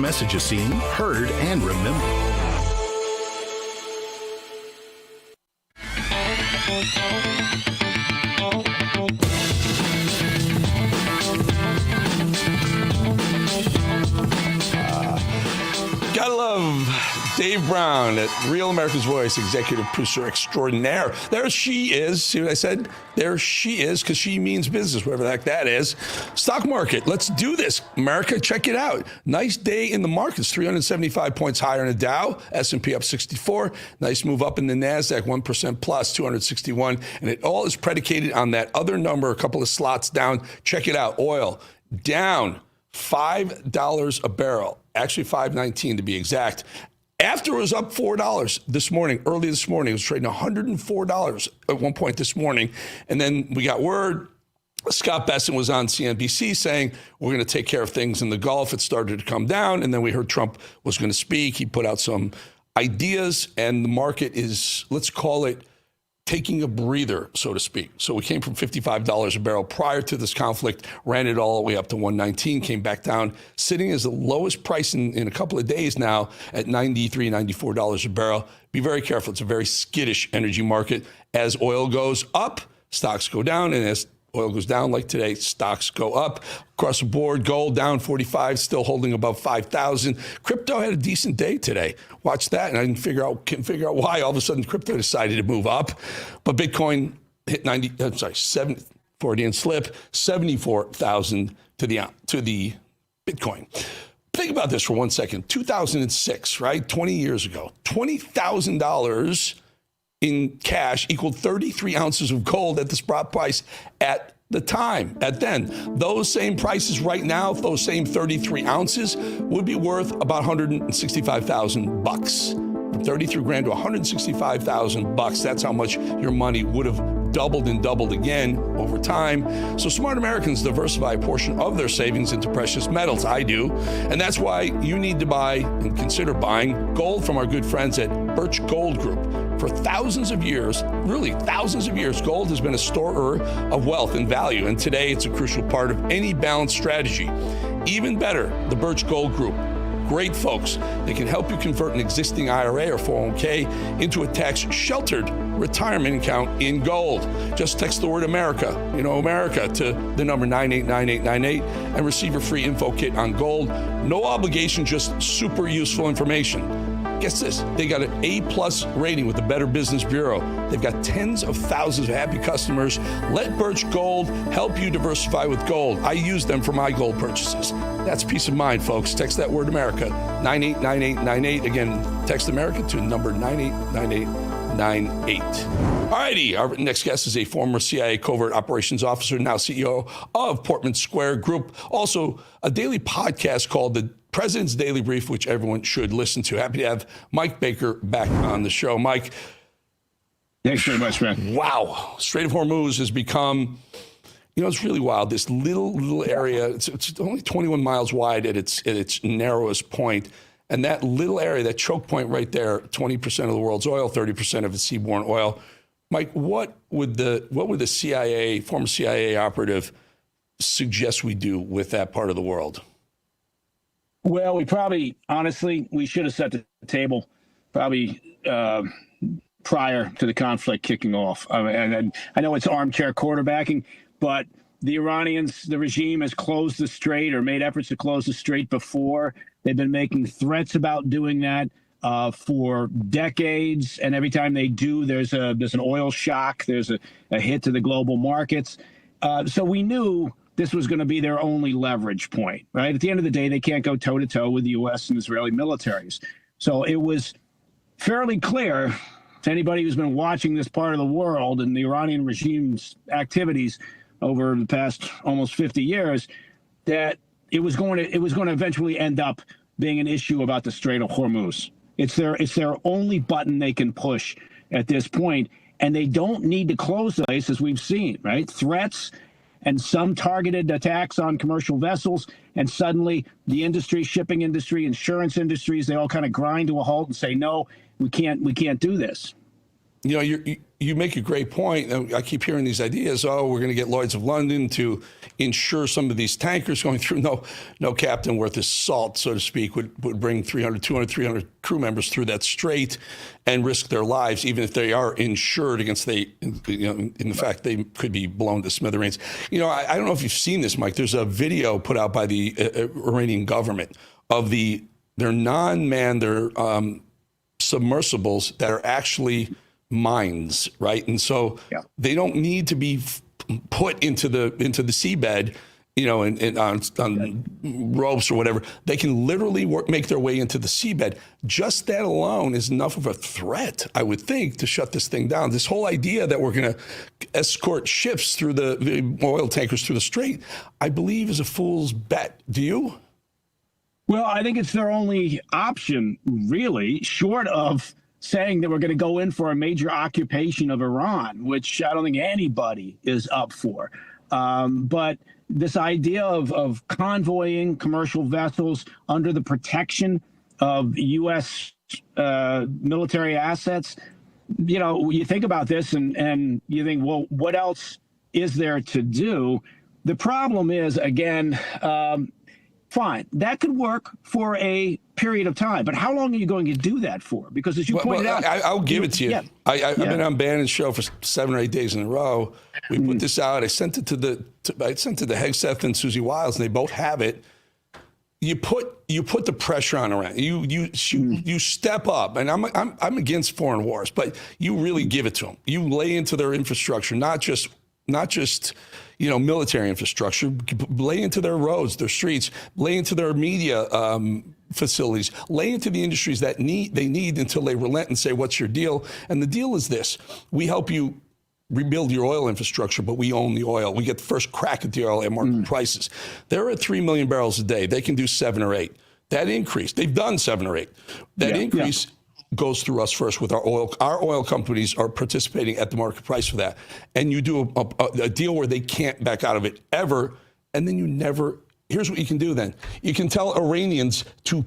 message is seen, heard, and remembered. Gotta love Dave Brown at Real America's Voice, executive producer extraordinaire. There she is. See what I said? There she is, because she means business, whatever the heck that is. Stock market. Let's do this. America, check it out. Nice day in the markets. 375 points higher in the Dow. S&P up 64. Nice move up in the NASDAQ, 1% plus, 261. And it all is predicated on that other number, a couple of slots down. Check it out. Oil down $5 a barrel. Actually, $5.19 to be exact. After it was up $4 this morning, early this morning, it was trading $104 at one point this morning. And then we got word, Scott Bessent was on CNBC saying, we're going to take care of things in the Gulf. It started to come down. And then we heard Trump was going to speak. He put out some ideas, and the market is, let's call it, taking a breather, so to speak. So we came from $55 a barrel prior to this conflict, ran it all the way up to $119, came back down, sitting as the lowest price in a couple of days now at $93, $94 a barrel. Be very careful. It's a very skittish energy market. As oil goes up, stocks go down, and as oil goes down like today, stocks go up. Across the board, gold down 45, still holding above 5,000. Crypto had a decent day today. Watch that, and I couldn't figure out why all of a sudden crypto decided to move up. But Bitcoin hit 740 and slip, 74,000 to the Bitcoin. Think about this for 1 second. 2006, right? 20 years ago, $20,000 in cash equaled 33 ounces of gold at the spot price at the time. Then, those same prices right now, those same 33 ounces would be worth about $165,000. From 33 grand to $165,000. That's how much your money would have doubled and doubled again over time. So smart Americans diversify a portion of their savings into precious metals. I do. And that's why you need to buy and consider buying gold from our good friends at Birch Gold Group. For thousands of years, really thousands of years, gold has been a storer of wealth and value. And today it's a crucial part of any balanced strategy. Even better, the Birch Gold Group. Great folks. They can help you convert an existing IRA or 401k into a tax-sheltered retirement account in gold. Just text the word America, America, to the number 989898 and receive your free info kit on gold. No obligation, just super useful information. Guess this, they got an A+ rating with the Better Business Bureau. They've got tens of thousands of happy customers. Let Birch Gold help you diversify with gold. I use them for my gold purchases. That's peace of mind, folks. Text that word America, 989898. Again, text America to number 989898. All righty, our next guest is a former CIA covert operations officer, now CEO of Portman Square Group. Also, a daily podcast called The President's Daily Brief, which everyone should listen to. Happy to have Mike Baker back on the show. Mike. Thanks very much, man. Wow. Strait of Hormuz has become, it's really wild. This little area, it's only 21 miles wide at its narrowest point. And that little area, that choke point right there, 20% of the world's oil, 30% of its seaborne oil. Mike, what would the CIA, former CIA operative, suggest we do with that part of the world? Well, we should have set the table probably prior to the conflict kicking off. And I know it's armchair quarterbacking, but the Iranians, the regime has closed the strait or made efforts to close the strait before. They've been making threats about doing that for decades. And every time they do, there's an oil shock. There's a hit to the global markets. So we knew this was going to be their only leverage point, right? At the end of the day, they can't go toe-to-toe with the U.S. and Israeli militaries. So it was fairly clear to anybody who's been watching this part of the world and the Iranian regime's activities over the past almost 50 years that it was going to eventually end up being an issue about the Strait of Hormuz. It's their only button they can push at this point, and they don't need to close the place, as we've seen, right? Threats and some targeted attacks on commercial vessels, and suddenly the industry, shipping industry, insurance industries, they all kind of grind to a halt and say, no, we can't do this. you know, you make a great point. I keep hearing these ideas. Oh, we're going to get Lloyd's of London to insure some of these tankers going through. No captain worth his salt, so to speak, would bring 300 crew members through that strait and risk their lives, even if they are insured against in the fact they could be blown to smithereens. You know, I don't know if you've seen this, Mike. There's a video put out by the Iranian government of their non-manned, their submersibles that are actually mines, right? And so they don't need to be put into the seabed, you know, on ropes or whatever. They can literally make their way into the seabed. Just that alone is enough of a threat, I would think, to shut this thing down. This whole idea that we're going to escort ships through the oil tankers through the strait, I believe, is a fool's bet. Do you? Well, I think it's their only option, really, short of saying that we're going to go in for a major occupation of Iran, which I don't think anybody is up for. But this idea of convoying commercial vessels under the protection of U.S. Military assets, you know, you think about this and you think, well, what else is there to do? The problem is, again, fine, that could work for a period of time, but how long are you going to do that for? Because as you pointed out, I'll give it to you. I've been on Bannon's show for 7 or 8 days in a row. We put this out. I sent it to Hegseth and Susie Wiles, and they both have it. You put the pressure on Iran. You step up, and I'm against foreign wars, but you really give it to them. You lay into their infrastructure, not just you know, military infrastructure, lay into their roads, their streets, lay into their media facilities, lay into the industries that they need until they relent and say, what's your deal? And the deal is this: we help you rebuild your oil infrastructure, but we own the oil. We get the first crack at the oil at market prices. They're at 3 million barrels a day. They can do 7 or 8. That increase, they've done 7 or 8. That increase goes through us first with our oil. Our oil companies are participating at the market price for that. And you do a deal where they can't back out of it ever. And then you never, here's what you can do then. You can tell Iranians to,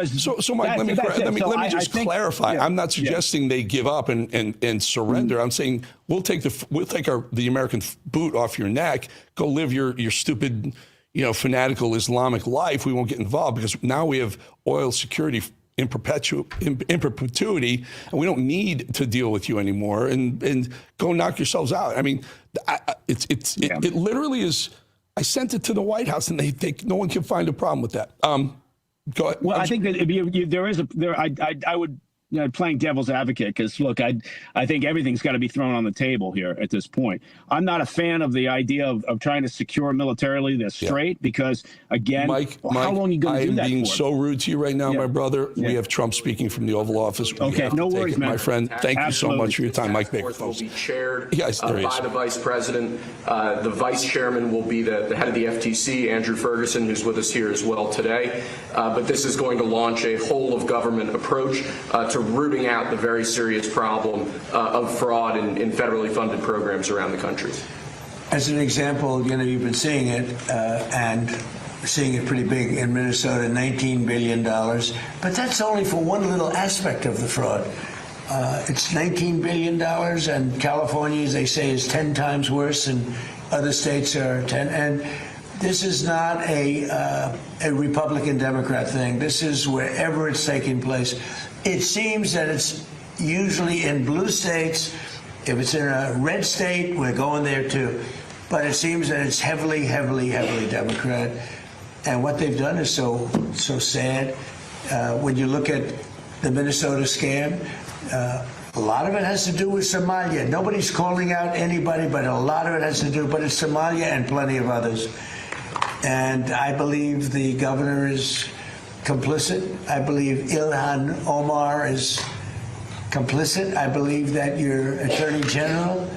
so Mike, let me just clarify. I'm not suggesting they give up and surrender. I'm saying we'll take the American boot off your neck, go live your stupid, you know, fanatical Islamic life. We won't get involved because now we have oil security in perpetuity, and we don't need to deal with you anymore. And go knock yourselves out. I mean, it literally is. I sent it to the White House, and they think no one can find a problem with that. Go ahead. Well, I think that I would. You know, playing devil's advocate, because look, I think everything's got to be thrown on the table here at this point. I'm not a fan of the idea of trying to secure militarily the strait because, again, Mike, how long are you going to do that for? I'm being so rude to you right now, my brother. We have Trump speaking from the Oval Office. Okay, no worries, man. My friend, thank you so much for your time, Mike Baker. Will be chaired by the Vice President. The Vice Chairman will be the head of the FTC, Andrew Ferguson, who's with us here as well today. But this is going to launch a whole-of-government approach to rooting out the very serious problem of fraud in federally funded programs around the country. As an example, you know, you've been seeing it and seeing it pretty big in Minnesota, $19 billion. But that's only for one little aspect of the fraud. It's $19 billion, and California, as they say, is 10 times worse, and other states are 10. And this is not a Republican-Democrat thing. This is wherever it's taking place. It seems that it's usually in blue states. If it's in a red state, we're going there too. But it seems that it's heavily, heavily, heavily Democrat. And what they've done is so sad. When you look at the Minnesota scam, a lot of it has to do with Somalia. Nobody's calling out anybody, but a lot of it has to do, but it's Somalia and plenty of others. And I believe the governor is complicit. I believe Ilhan Omar is complicit. I believe that your attorney general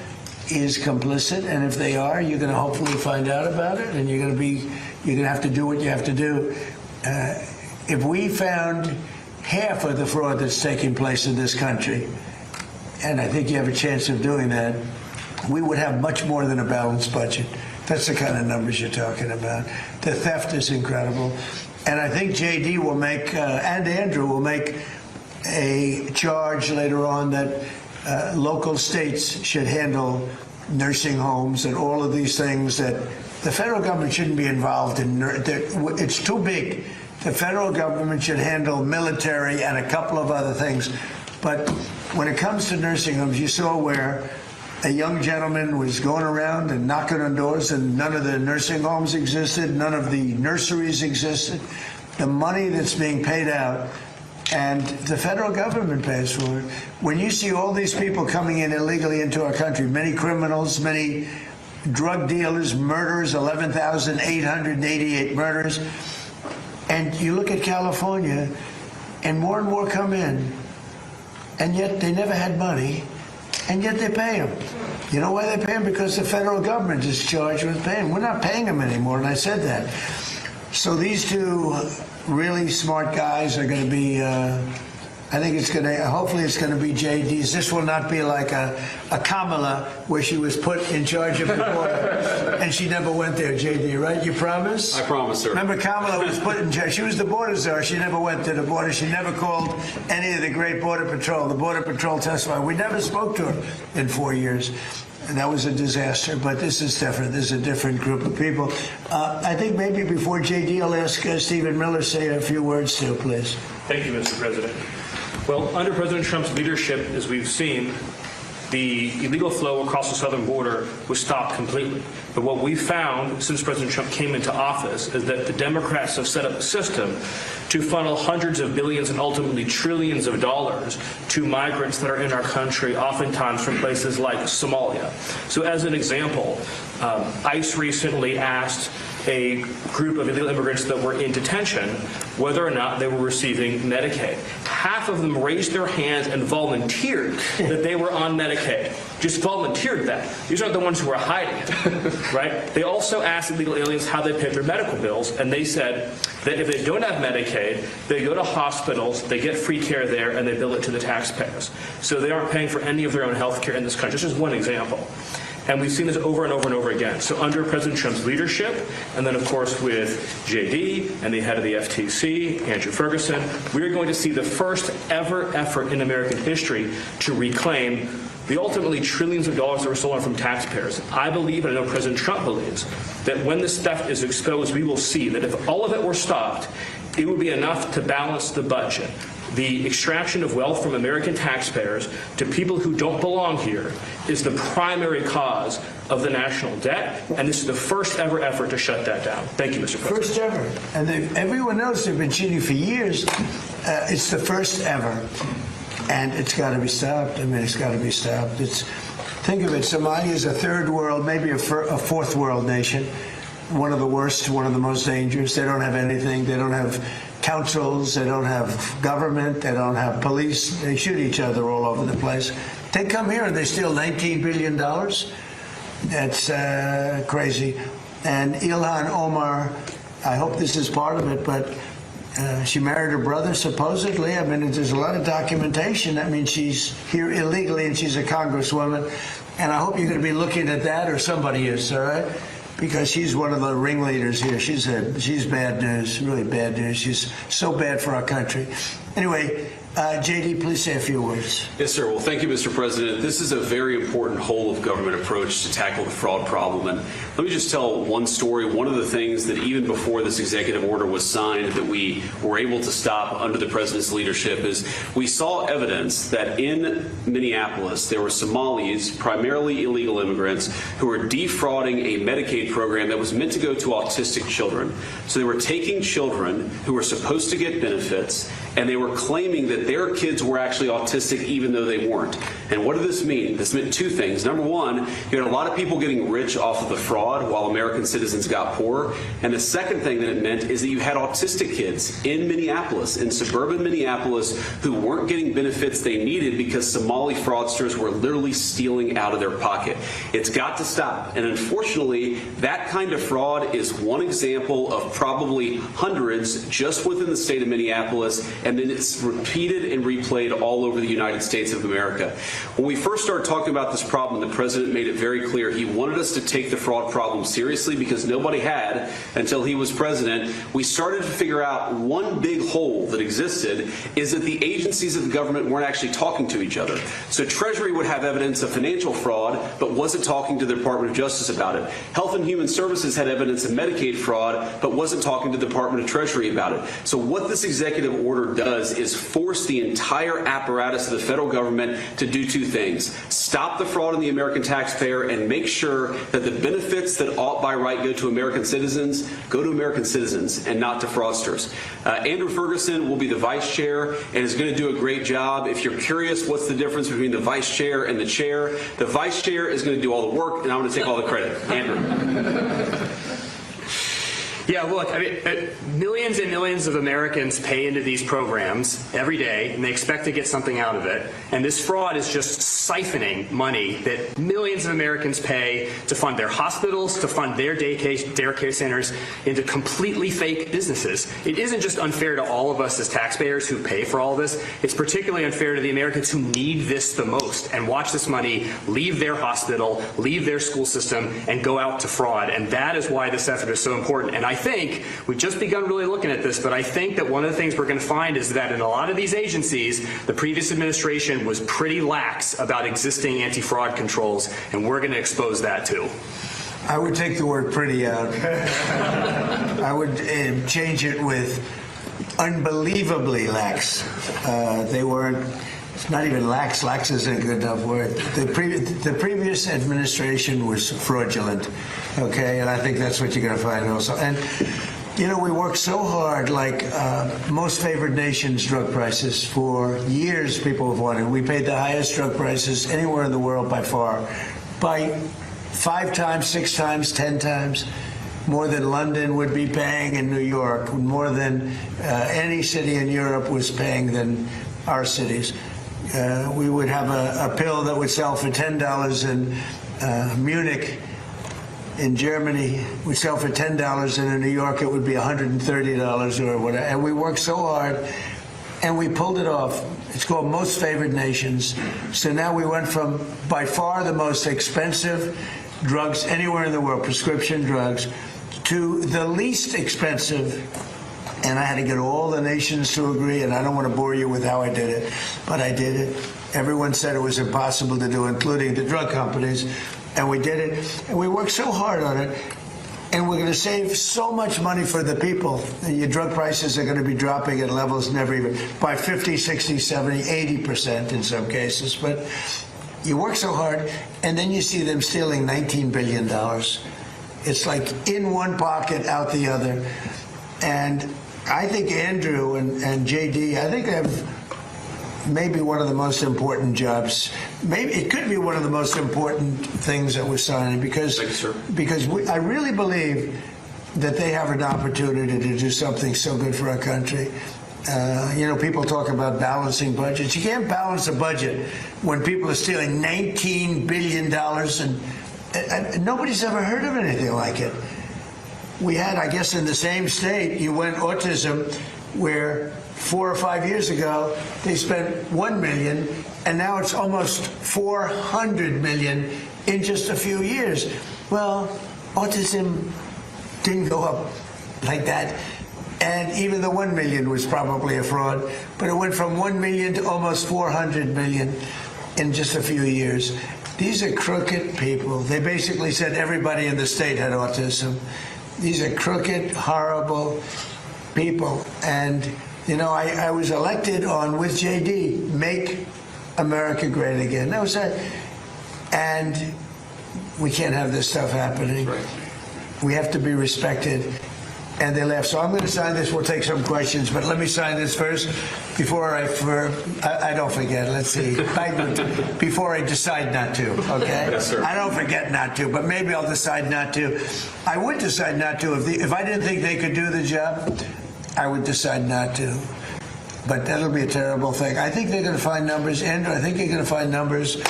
is complicit. And if they are, you're going to hopefully find out about it, and you're going to have to do what you have to do. If we found half of the fraud that's taking place in this country, and I think you have a chance of doing that, we would have much more than a balanced budget. That's the kind of numbers you're talking about. The theft is incredible. And I think JD will make, and Andrew will make a charge later on that local states should handle nursing homes and all of these things that the federal government shouldn't be involved in. It's too big. The federal government should handle military and a couple of other things. But when it comes to nursing homes, you saw where a young gentleman was going around and knocking on doors, and none of the nursing homes existed, none of the nurseries existed. The money that's being paid out, and the federal government pays for it. When you see all these people coming in illegally into our country, many criminals, many drug dealers, murderers, 11,888 murders, and you look at California, and more come in, and yet they never had money, and yet they pay them. You know why they pay them? Because the federal government is charged with paying. We're not paying them anymore, and I said that. So these two really smart guys are going to be, I think it's going to, hopefully it's going to be JD's. This will not be like a Kamala where she was put in charge of the border and she never went there, JD, right? You promise? I promise, sir. Remember, Kamala was put in charge. She was the border czar. She never went to the border. She never called any of the great Border Patrol. The Border Patrol testified. We never spoke to her in 4 years. And that was a disaster, but this is different. This is a different group of people. I think maybe before JD, I'll ask Stephen Miller to say a few words too, please. Thank you, Mr. President. Well, under President Trump's leadership, as we've seen, the illegal flow across the southern border was stopped completely. But what we found since President Trump came into office is that the Democrats have set up a system to funnel hundreds of billions and ultimately trillions of dollars to migrants that are in our country, oftentimes from places like Somalia. So as an example, ICE recently asked a group of illegal immigrants that were in detention whether or not they were receiving Medicaid. Half of them raised their hands and volunteered that they were on Medicaid. Just volunteered that. These aren't the ones who were hiding it, right? They also asked illegal aliens how they paid their medical bills, and they said that if they don't have Medicaid, they go to hospitals, they get free care there, and they bill it to the taxpayers. So they aren't paying for any of their own health care in this country. This is one example. And we've seen this over and over and over again. So under President Trump's leadership, and then of course with JD and the head of the FTC, Andrew Ferguson, we're going to see the first ever effort in American history to reclaim the ultimately trillions of dollars that were stolen from taxpayers. I believe, and I know President Trump believes, that when this theft is exposed, we will see that if all of it were stopped, it would be enough to balance the budget. The extraction of wealth from American taxpayers to people who don't belong here is the primary cause of the national debt, and this is the first ever effort to shut that down. Thank you, Mr. President. First ever. And everyone knows they've been cheating for years. It's the first ever. And it's got to be stopped. I mean, it's got to be stopped. Think of it, Somalia is a third world, maybe a fourth world nation. One of the worst, one of the most dangerous. They don't have anything. They don't have councils. They don't have government. They don't have police. They shoot each other all over the place. They come here and they steal $19 billion. That's crazy. And Ilhan Omar, I hope this is part of it, but she married her brother, supposedly. I mean, there's a lot of documentation. That means she's here illegally and she's a congresswoman. And I hope you're going to be looking at that, or somebody is, all right? Because she's one of the ringleaders here. She's bad news, really bad news. She's so bad for our country. Anyway, JD, please say a few words. Yes, sir. Well, thank you, Mr. President. This is a very important whole-of-government approach to tackle the fraud problem. And let me just tell one story. One of the things that even before this executive order was signed that we were able to stop under the president's leadership is we saw evidence that in Minneapolis there were Somalis, primarily illegal immigrants, who were defrauding a Medicaid program that was meant to go to autistic children. So they were taking children who were supposed to get benefits, and they were claiming that their kids were actually autistic even though they weren't. And what did this mean? This meant two things. Number one, you had a lot of people getting rich off of the fraud while American citizens got poor. And the second thing that it meant is that you had autistic kids in Minneapolis, in suburban Minneapolis, who weren't getting benefits they needed because Somali fraudsters were literally stealing out of their pocket. It's got to stop. And unfortunately, that kind of fraud is one example of probably hundreds just within the state of Minneapolis. and then it's repeated and replayed all over the United States of America. When we first started talking about this problem, the president made it very clear he wanted us to take the fraud problem seriously because nobody had until he was president. We started to figure out one big hole that existed is that the agencies of the government weren't actually talking to each other. So Treasury would have evidence of financial fraud, but wasn't talking to the Department of Justice about it. Health and Human Services had evidence of Medicaid fraud, but wasn't talking to the Department of Treasury about it. So what this executive order does is force the entire apparatus of the federal government to do two things: stop the fraud in the American taxpayer and make sure that the benefits that ought by right go to American citizens and not to fraudsters. Andrew Ferguson will be the vice chair and is going to do a great job. If you're curious what's the difference between the vice chair and the vice chair is going to do all the work, and I'm going to take all the credit. Andrew. Yeah, look, I mean, millions and millions of Americans pay into these programs every day, and they expect to get something out of it. And this fraud is just siphoning money that millions of Americans pay to fund their hospitals, to fund their daycare centers, into completely fake businesses. It isn't just unfair to all of us as taxpayers who pay for all of this. It's particularly unfair to the Americans who need this the most and watch this money leave their hospital, leave their school system, and go out to fraud. And that is why this effort is so important. And I think we've just begun really looking at this, but I think that one of the things we're going to find is that in a lot of these agencies, the previous administration was pretty lax about existing anti-fraud controls, and we're going to expose that too. I would take the word pretty out. I would change it with unbelievably lax. They weren't. It's not even lax. Lax isn't a good enough word. The previous administration was fraudulent, okay? And I think that's what you're going to find also. And, you know, we worked so hard, like most favored nations drug prices. For years, people have wanted. We paid the highest drug prices anywhere in the world by far, by 5 times, 6 times, 10 times. More than London would be paying in New York, more than any city in Europe was paying than our cities. We would have a pill that would sell for $10 in Munich. In Germany, would sell for $10, and in New York it would be $130 or whatever. And we worked so hard, and we pulled it off. It's called Most Favored Nations. So now we went from by far the most expensive drugs anywhere in the world, prescription drugs, to the least expensive. And I had to get all the nations to agree, and I don't want to bore you with how I did it, but I did it. Everyone said it was impossible to do, including the drug companies, and we did it. And we worked so hard on it, and we're going to save so much money for the people. Your drug prices are going to be dropping at levels never even, by 50, 60, 70, 80% in some cases. But you work so hard, and then you see them stealing $19 billion. It's like in one pocket, out the other. And I think Andrew and JD, I think they have maybe one of the most important jobs. Maybe it could be one of the most important things that we're signing because I really believe that they have an opportunity to do something so good for our country. You know, people talk about balancing budgets. You can't balance a budget when people are stealing $19 billion and nobody's ever heard of anything like it. We had, I guess, in the same state, you went autism, where 4 or 5 years ago, they spent $1 million, and now it's almost $400 million in just a few years. Well, autism didn't go up like that, and even the $1 million was probably a fraud, but it went from $1 million to almost $400 million in just a few years. These are crooked people. They basically said everybody in the state had autism. These are crooked, horrible people. And, you know, I was elected on, with JD, Make America Great Again. That was it. And we can't have this stuff happening. Right. We have to be respected. And they left. So I'm going to sign this. We'll take some questions, but let me sign this first before I don't forget. Let's see. Before I decide not to, okay? Yes, sir. I don't forget not to, but maybe I'll decide not to. I would decide not to. If I didn't think they could do the job, I would decide not to. But that'll be a terrible thing. I think they're going to find numbers. Andrew, I think you're going to find numbers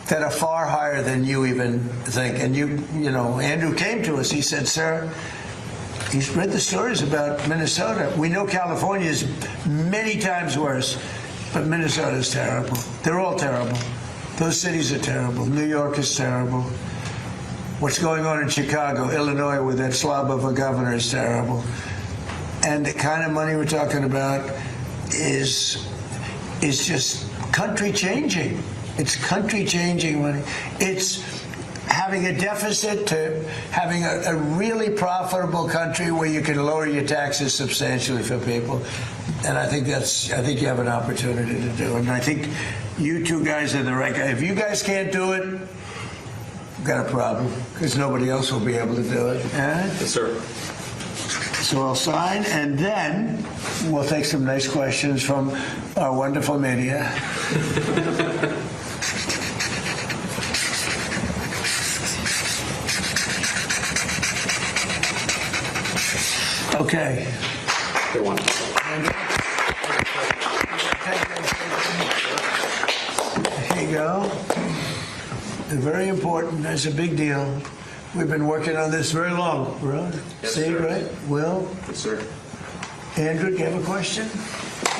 that are far higher than you even think. And you know, Andrew came to us. He said, sir, He's read the stories about Minnesota. We know California is many times worse, but Minnesota is terrible. They're all terrible. Those cities are terrible. New York is terrible. What's going on in Chicago, Illinois, with that slob of a governor is terrible. And the kind of money we're talking about is just country changing. It's country changing money. It's having a deficit to having a really profitable country where you can lower your taxes substantially for people. And I think you have an opportunity to do it. And I think you two guys are the right guy. If you guys can't do it, we've got a problem, because nobody else will be able to do it. Yes, sir. So I'll sign, and then we'll take some nice questions from our wonderful media. Okay. Good one. Here you go. They're very important. It's a big deal. We've been working on this very long, right? Yes, See, sir. right? Will? Yes, sir. Andrew, do you have a question?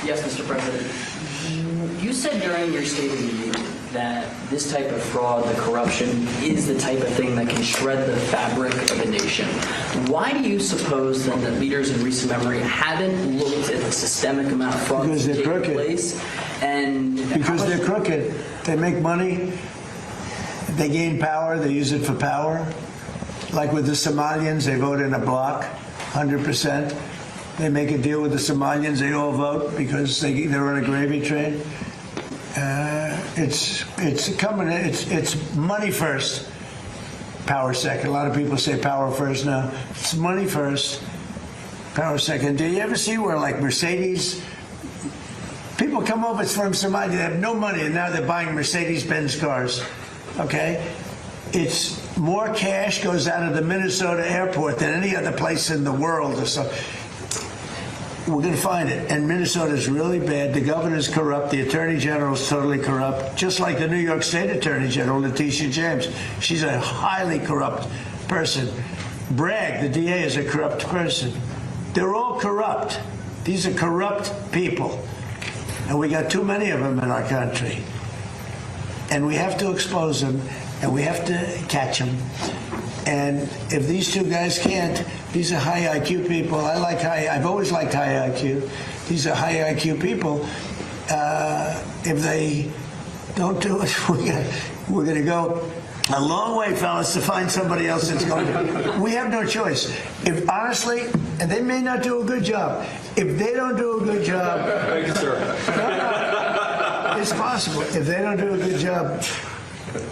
Yes, Mr. President. You said during your State of the Union that this type of fraud, the corruption, is the type of thing that can shred the fabric of a nation. Why do you suppose then that leaders in recent memory haven't looked at the systemic amount of fraud Because that's they're taking crooked. place? And Because they're crooked. They make money. They gain power. They use it for power. Like with the Somalians, they vote in a block, 100%. They make a deal with the Somalians. They all vote because they're on a gravy train. It's money first, power second. A lot of people say power first now. It's money first, power second. Do you ever see where, like, Mercedes, people come over from Somalia, they have no money, and now they're buying Mercedes-Benz cars, okay? It's more cash goes out of the Minnesota airport than any other place in the world or so. We're going to find it. And Minnesota is really bad. The governor's corrupt. The attorney general is totally corrupt, just like the New York State attorney general, Letitia James. She's a highly corrupt person. Bragg, the DA, is a corrupt person. They're all corrupt. These are corrupt people. And we got too many of them in our country. And we have to expose them, and we have to catch them. And if these two guys can't, these are high IQ people. I've always liked high IQ. These are high IQ people. If they don't do it, we're going to go a long way, fellas, to find somebody else that's going to. We have no choice. If honestly, and they may not do a good job. If they don't do a good job, Thank you, sir. it's possible. If they don't do a good job,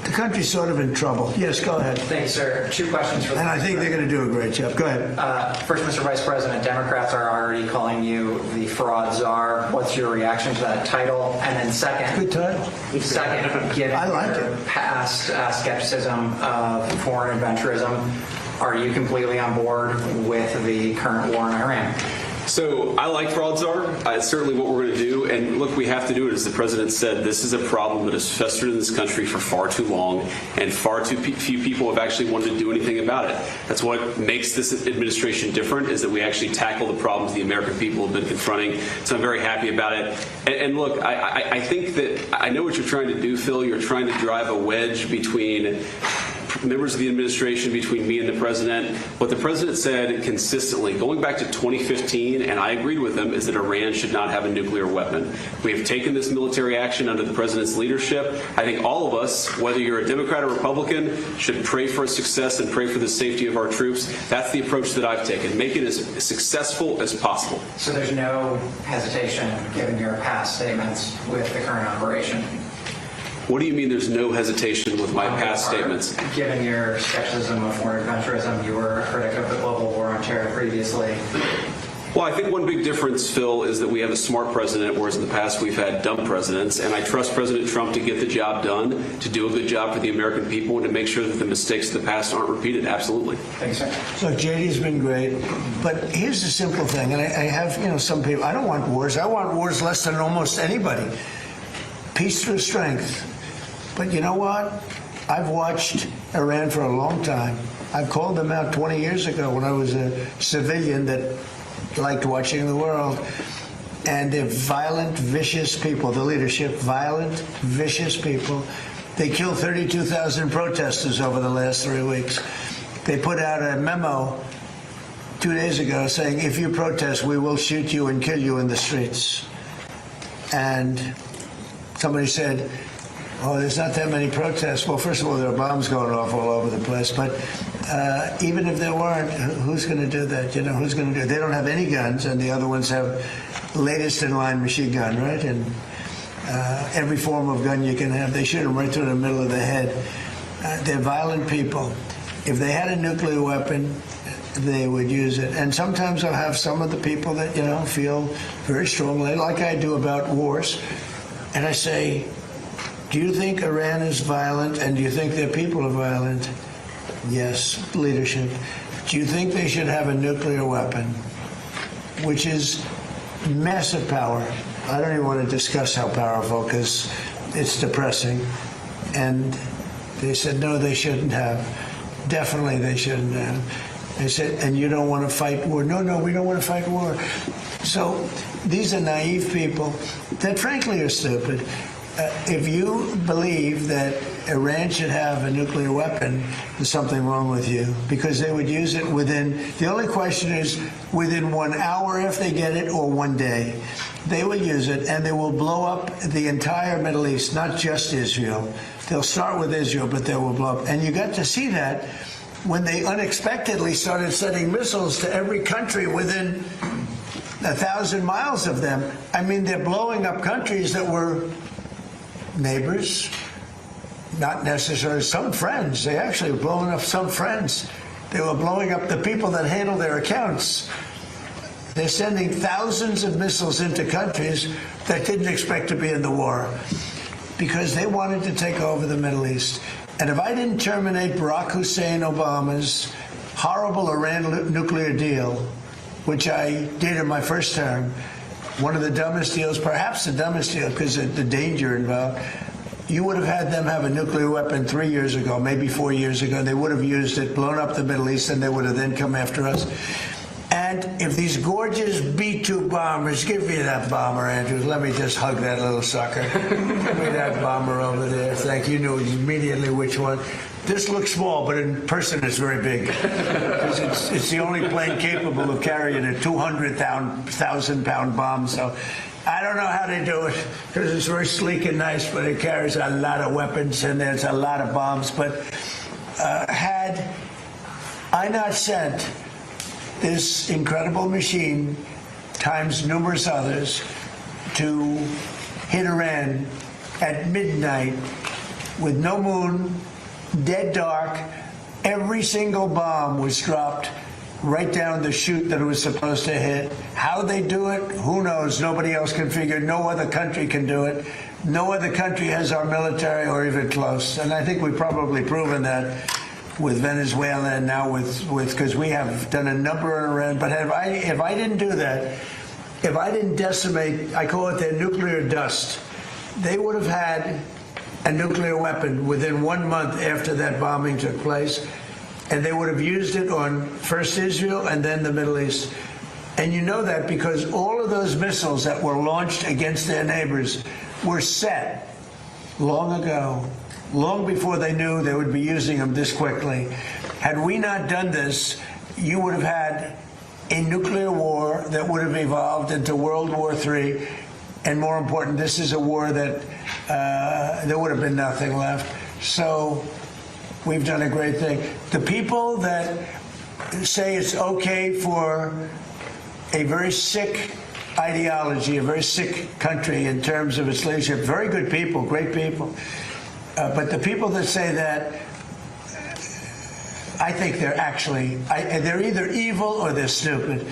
the country's sort of in trouble. Yes, go ahead. Thanks, sir. Two questions for the And I think they're going to do a great job. Go ahead. First, Mr. Vice President, Democrats are already calling you the fraud czar. What's your reaction to that title? And then second, Good title. Second, given I like your it. past skepticism of foreign adventurism, are you completely on board with the current war in Iran? So I like fraud czar. It's certainly what we're going to do. And look, we have to do it. As the president said, this is a problem that has festered in this country for far too long, and far too few people have actually wanted to do anything about it. That's what makes this administration different, is that we actually tackle the problems the American people have been confronting. So I'm very happy about it. And look, I think that I know what you're trying to do, Phil. You're trying to drive a wedge between members of the administration, between me and the president. What the president said consistently, going back to 2015, and I agreed with him, is that Iran should not have a nuclear weapon. We have taken this military action under the president's leadership. I think all of us, whether you're a Democrat or Republican, should pray for its success and pray for the safety of our troops. That's the approach that I've taken. Make it as successful as possible. So there's no hesitation, given your past statements, with the current operation? What do you mean there's no hesitation with my past statements? Given your skepticism of foreign adventurism, you were a critic of the global war on terror previously. Well, I think one big difference, Phil, is that we have a smart president, whereas in the past we've had dumb presidents. And I trust President Trump to get the job done, to do a good job for the American people, and to make sure that the mistakes of the past aren't repeated. Absolutely. Thanks, sir. So JD's been great, but here's the simple thing, and I have, some people, I don't want wars. I want wars less than almost anybody. Peace through strength. But you know what? I've watched Iran for a long time. I've called them out 20 years ago when I was a civilian that liked watching the world. And they're violent, vicious people. The leadership, violent, vicious people. They killed 32,000 protesters over the last 3 weeks. They put out a memo 2 days ago saying, if you protest, we will shoot you and kill you in the streets. And somebody said, oh, there's not that many protests. Well, first of all, there are bombs going off all over the place. But even if there weren't, who's going to do that? You know, who's going to do it? They don't have any guns, and the other ones have latest in line machine gun, right? And every form of gun you can have. They shoot them right through the middle of the head. They're violent people. If they had a nuclear weapon, they would use it. And sometimes I'll have some of the people that, you know, feel very strongly, like I do about wars. And I say, do you think Iran is violent, and do you think their people are violent? Yes, leadership. Do you think they should have a nuclear weapon, which is massive power? I don't even want to discuss how powerful, because it's depressing. And they said, no, they shouldn't have. Definitely they shouldn't have. They said, and you don't want to fight war? No, we don't want to fight war. So these are naive people that frankly are stupid. If you believe that Iran should have a nuclear weapon, there's something wrong with you, because they would use it within, the only question is within 1 hour if they get it, or 1 day. They will use it, and they will blow up the entire Middle East, not just Israel. They'll start with Israel, but they will blow up. And you got to see that when they unexpectedly started sending missiles to every country within 1,000 miles of them. I mean, they're blowing up countries that were neighbors, not necessarily some friends. They actually were blowing up some friends. They were blowing up the people that handle their accounts. They're sending thousands of missiles into countries that didn't expect to be in the war because they wanted to take over the Middle East. And if I didn't terminate Barack Hussein Obama's horrible Iran nuclear deal, which I did in my first term, one of the dumbest deals, perhaps the dumbest deal because of the danger involved, you would have had them have a nuclear weapon 3 years ago, maybe 4 years ago. They would have used it, blown up the Middle East, and they would have then come after us. And if these gorgeous B-2 bombers, give me that bomber, Andrews. Let me just hug that little sucker. Give me that bomber over there. Thank you. You knew immediately which one. This looks small, but in person it's very big. Because it's the only plane capable of carrying a 200,000-pound bomb. So I don't know how they do it, because it's very sleek and nice, but it carries a lot of weapons and there's a lot of bombs. But had I not sent this incredible machine times numerous others to hit Iran at midnight with no moon, dead dark, every single bomb was dropped right down the chute that it was supposed to hit. How they do it, who knows? Nobody else can figure. No other country can do it. No other country has our military or even close. And I think we've probably proven that with Venezuela and now with because we have done a number in Iran. But if I didn't do that, if I didn't decimate, I call it their nuclear dust, they would have had a nuclear weapon within 1 month after that bombing took place. And they would have used it on first Israel and then the Middle East. And you know that because all of those missiles that were launched against their neighbors were set long ago, long before they knew they would be using them this quickly. Had we not done this, you would have had a nuclear war that would have evolved into World War III. And more important, this is a war that there would have been nothing left. So we've done a great thing. The people that say it's okay for a very sick ideology, a very sick country in terms of its leadership, very good people, great people. But the people that say that, I think they're actually, they're either evil or they're stupid.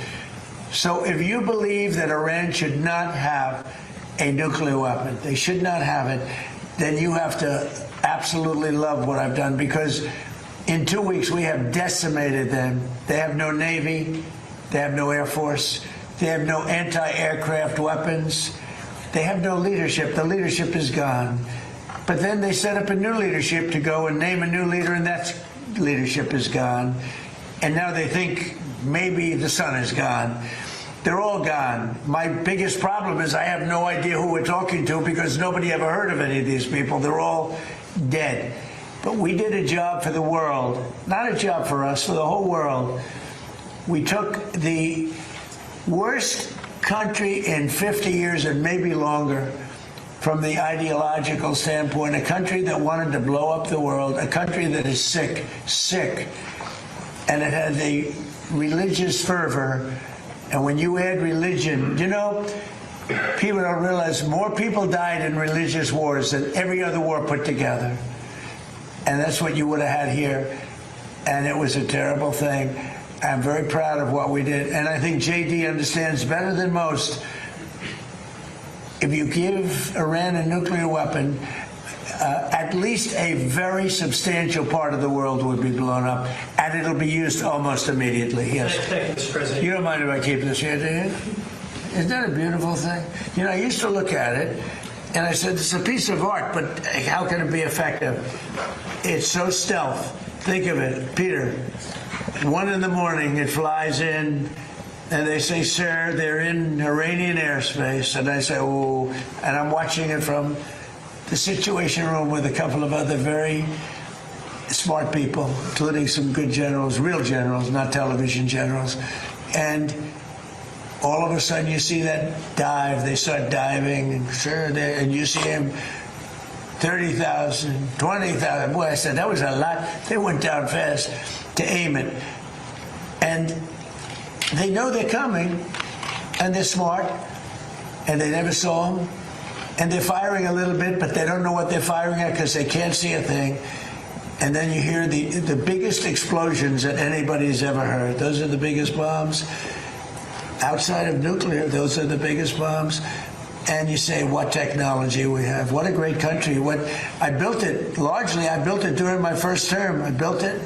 So if you believe that Iran should not have a nuclear weapon, they should not have it, then you have to absolutely love what I've done, because in 2 weeks we have decimated them. They have no Navy, they have no Air Force, they have no anti-aircraft weapons, they have no leadership. The leadership is gone. But then they set up a new leadership to go and name a new leader, and that's leadership is gone. And now they think maybe the sun is gone. They're all gone. My biggest problem is I have no idea who we're talking to because nobody ever heard of any of these people. They're all dead. But we did a job for the world, not a job for us, for the whole world. We took the worst country in 50 years and maybe longer from the ideological standpoint, a country that wanted to blow up the world, a country that is sick, and it had a religious fervor. And when you add religion, you know, people don't realize more people died in religious wars than every other war put together. And that's what you would have had here. And it was a terrible thing. I'm very proud of what we did. And I think JD understands better than most. If you give Iran a nuclear weapon, at least a very substantial part of the world would be blown up, and it'll be used almost immediately. Yes. Thank you, Mr. President. You don't mind if I keep this here, do you? Isn't that a beautiful thing? You know, I used to look at it, and I said, it's a piece of art, but how can it be effective? It's so stealth. Think of it, Peter. 1 in the morning, it flies in, and they say, sir, they're in Iranian airspace. And I say, oh, and I'm watching it from the Situation Room with a couple of other very smart people, including some good generals, real generals, not television generals. And all of a sudden you see that dive, they start diving, and sure, and you see him 30,000, 20,000. Boy, I said, that was a lot. They went down fast to aim it. And they know they're coming, and they're smart, and they never saw them. And they're firing a little bit, but they don't know what they're firing at because they can't see a thing. And then you hear the biggest explosions that anybody's ever heard. Those are the biggest bombs. Outside of nuclear, those are the biggest bombs. And you say, what technology we have. What a great country. I built it, largely, I built it during my first term. I built it.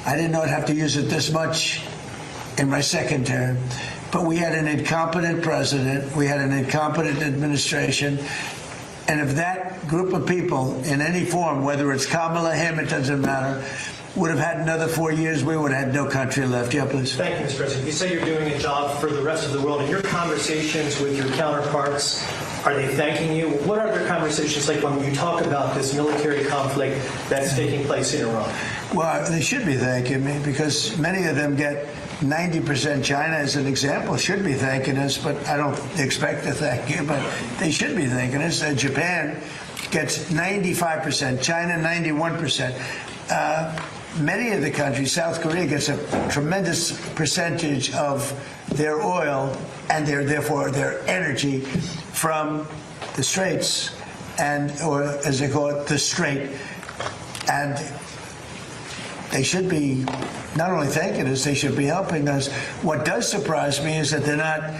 I didn't know I'd have to use it this much in my second term. But we had an incompetent president. We had an incompetent administration. And if that group of people in any form, whether it's Kamala, him, it doesn't matter, would have had another 4 years, we would have had no country left. Yeah, please. Thank you, Mr. President. You say you're doing a job for the rest of the world. In your conversations with your counterparts, are they thanking you? What are their conversations like when you talk about this military conflict that's taking place in Iran? Well, they should be thanking me because many of them get 90%. China, as an example, should be thanking us, but I don't expect to thank you, but they should be thanking us. Japan gets 95%, China 91%. Many of the countries, South Korea gets a tremendous percentage of their oil and therefore their energy from the Straits, or as they call it, the Strait. And they should be not only thanking us, they should be helping us. What does surprise me is that they're not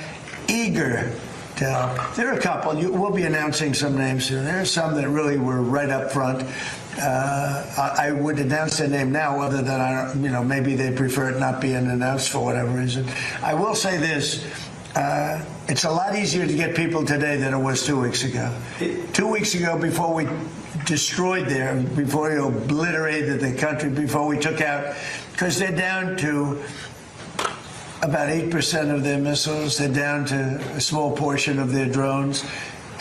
eager to help. There are a couple. We'll be announcing some names soon. There are some that really were right up front. I would announce their name now, other than maybe they prefer it not being announced for whatever reason. I will say this. It's a lot easier to get people today than it was 2 weeks ago. 2 weeks ago, before we destroyed before we obliterated the country, before we took out, because they're down to about 8% of their missiles, they're down to a small portion of their drones,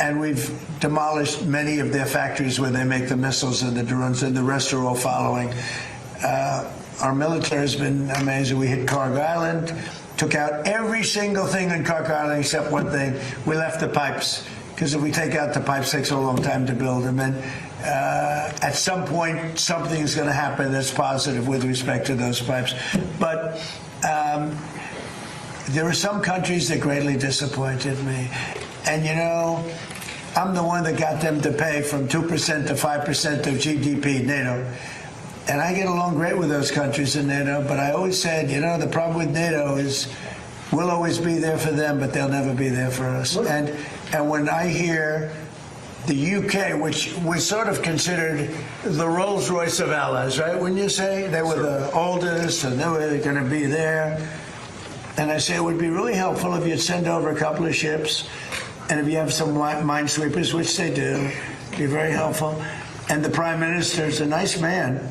and we've demolished many of their factories where they make the missiles and the drones, and the rest are all following. Our military has been amazing. We hit Carg Island, took out every single thing in Carg Island except one thing. We left the pipes, because if we take out the pipes, it takes a long time to build them. And at some point, something is going to happen that's positive with respect to those pipes. But there are some countries that greatly disappointed me. And, I'm the one that got them to pay from 2% to 5% of GDP, NATO. And I get along great with those countries in NATO, but I always said, the problem with NATO is we'll always be there for them, but they'll never be there for us. And when I hear the UK, which was sort of considered the Rolls-Royce of allies, right? Wouldn't you say? They were the oldest, and they were going to be there. And I say it would be really helpful if you'd send over a couple of ships, and if you have some minesweepers, which they do, it'd be very helpful. And the Prime Minister is a nice man,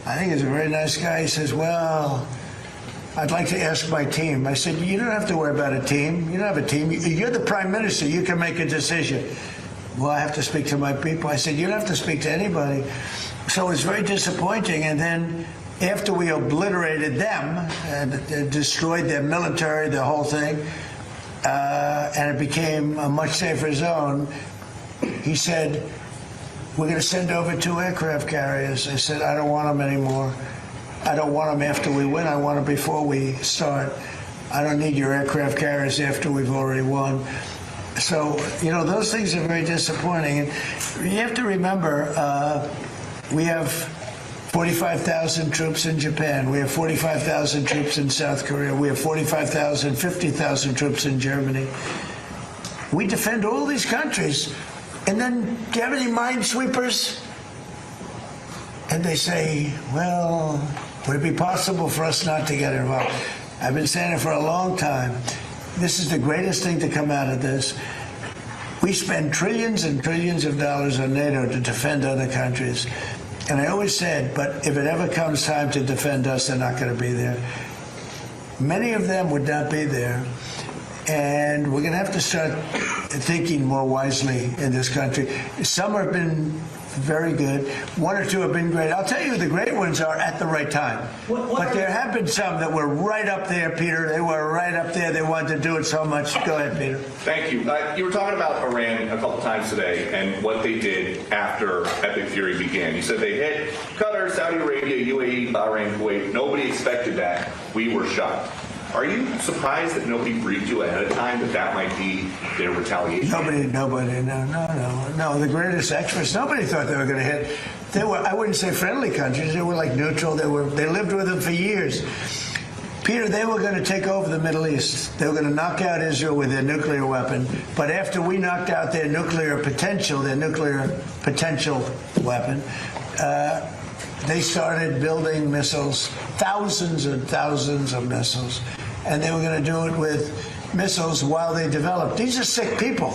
I think he's a very nice guy. He says, well, I'd like to ask my team. I said, you don't have to worry about a team. You don't have a team. You're the prime minister. You can make a decision. Well, I have to speak to my people. I said, you don't have to speak to anybody. So it's very disappointing. And then after we obliterated them and destroyed their military, the whole thing, and it became a much safer zone, he said, we're going to send over 2 aircraft carriers. I said, I don't want them anymore. I don't want them after we win. I want them before we start. I don't need your aircraft carriers after we've already won. So, you know, those things are very disappointing. And you have to remember, we have 45,000 troops in Japan. We have 45,000 troops in South Korea. We have 45,000, 50,000 troops in Germany. We defend all these countries. And then, do you have any minesweepers? And they say, well, would it be possible for us not to get involved? I've been saying it for a long time. This is the greatest thing to come out of this. We spend trillions and trillions of dollars on NATO to defend other countries. And I always said, but if it ever comes time to defend us, they're not going to be there. Many of them would not be there. And we're going to have to start thinking more wisely in this country. Some have been very good. 1 or 2 have been great. I'll tell you, the great ones are at the right time. But there have been some that were right up there, Peter. They were right up there. They wanted to do it so much. Go ahead, Peter. Thank you. You were talking about Iran a couple times today and what they did after Epic Fury began. You said they hit Qatar, Saudi Arabia, UAE, Bahrain, Kuwait. Nobody expected that. We were shocked. Are you surprised that nobody briefed you ahead of time that might be their retaliation? Nobody, no. The greatest experts, nobody thought they were going to hit. They were, I wouldn't say friendly countries. They were like neutral. They lived with them for years. Peter, they were going to take over the Middle East. They were going to knock out Israel with their nuclear weapon. But after we knocked out their nuclear potential weapon, they started building missiles, thousands and thousands of missiles. And they were going to do it with missiles while they developed. These are sick people.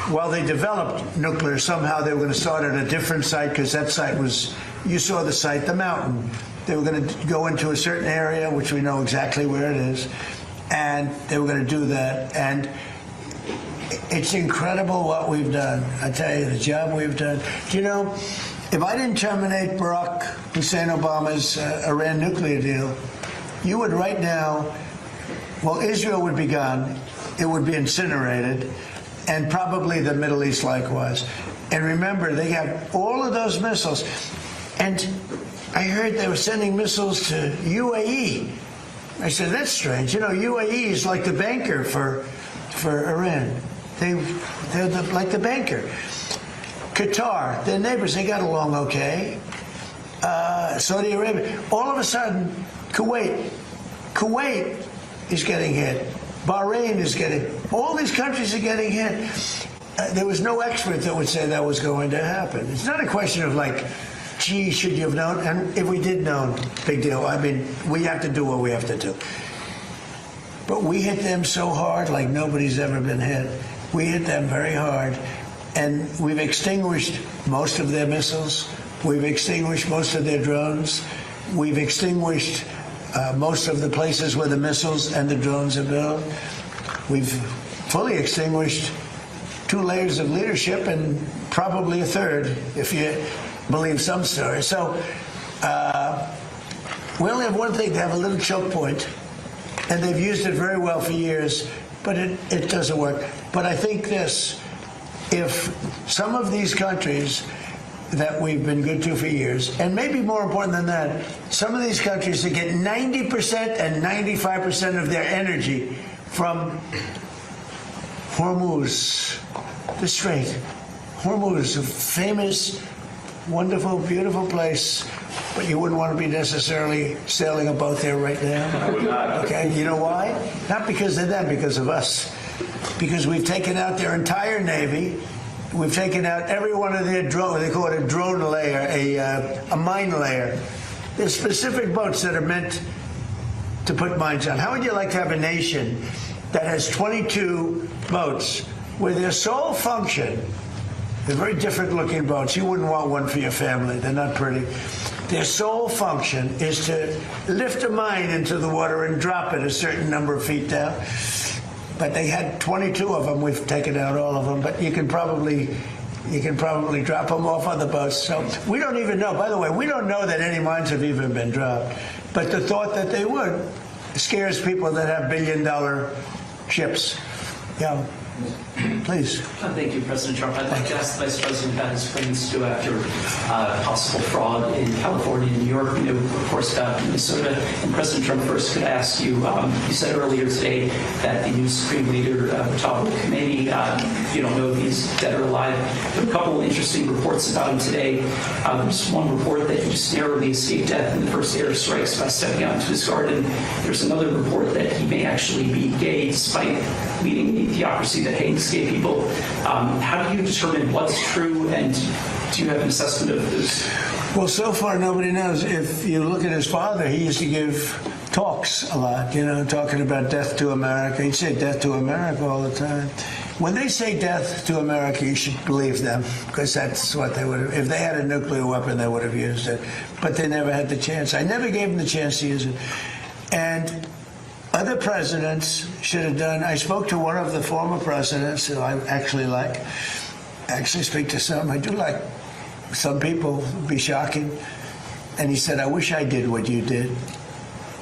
While they developed nuclear, somehow they were going to start at a different site, because that site was, you saw the site, the mountain. They were going to go into a certain area, which we know exactly where it is, and they were going to do that. And it's incredible what we've done. I tell you, the job we've done. Do you know, if I didn't terminate Barack Hussein Obama's Iran nuclear deal, you would right now, well, Israel would be gone, it would be incinerated, and probably the Middle East likewise. And remember, they have all of those missiles. And I heard they were sending missiles to UAE. I said, that's strange. You know, UAE is like the banker for Iran. They're like the banker. Qatar, their neighbors, they got along okay. Saudi Arabia. All of a sudden, Kuwait is getting hit. Bahrain is getting, all these countries are getting hit. There was no expert that would say that was going to happen. It's not a question of like, gee, should you have known? And if we did know, big deal. I mean, we have to do what we have to do. But we hit them so hard like nobody's ever been hit. We hit them very hard. And we've extinguished most of their missiles. We've extinguished most of their drones. We've extinguished most of the places where the missiles and the drones are built. We've fully extinguished 2 layers of leadership and probably a 3rd, if you believe some stories. So we only have one thing, to have a little choke point, and they've used it very well for years, but it doesn't work. But I think this, if some of these countries that we've been good to for years, and maybe more important than that, some of these countries that get 90% and 95% of their energy from Hormuz, the Strait. Hormuz, a famous, wonderful, beautiful place, but you wouldn't want to be necessarily sailing a boat there right now. I would not. Okay, you know why? Not because of them, because of us. Because we've taken out their entire Navy. We've taken out every one of their drones. They call it a drone layer, a mine layer. There's specific boats that are meant to put mines on. How would you like to have a nation that has 22 boats where their sole function, they're very different looking boats. You wouldn't want one for your family. They're not pretty. Their sole function is to lift a mine into the water and drop it a certain number of feet down. But they had 22 of them. We've taken out all of them. But you can probably drop them off on the boats. So we don't even know. By the way, we don't know that any mines have even been dropped. But the thought that they would scares people that have billion-dollar ships. Yeah. Please. Thank you, President Trump. I'd like to ask the Vice President about his plans to go after possible fraud in California and New York. We know, of course, about Minnesota. And President Trump, first, could I ask you, you said earlier today that the new Supreme Leader, Watauga Committee, you don't know if he's dead or alive. There are a couple of interesting reports about him today. There's one report that he just narrowly escaped death in the first airstrikes by stepping out into his garden. There's another report that he may actually be gay despite leading the theocracy that hates gay people. How do you determine what's true, and do you have an assessment of this? Well, so far nobody knows. If you look at his father, he used to give talks a lot, talking about death to America. He'd say death to America all the time. When they say death to America, you should believe them, because that's what they would have. If they had a nuclear weapon, they would have used it. But they never had the chance. I never gave them the chance to use it. And other presidents should have done. I spoke to one of the former presidents who I actually like. I actually speak to some. I do like some people. It'd be shocking. And he said, I wish I did what you did.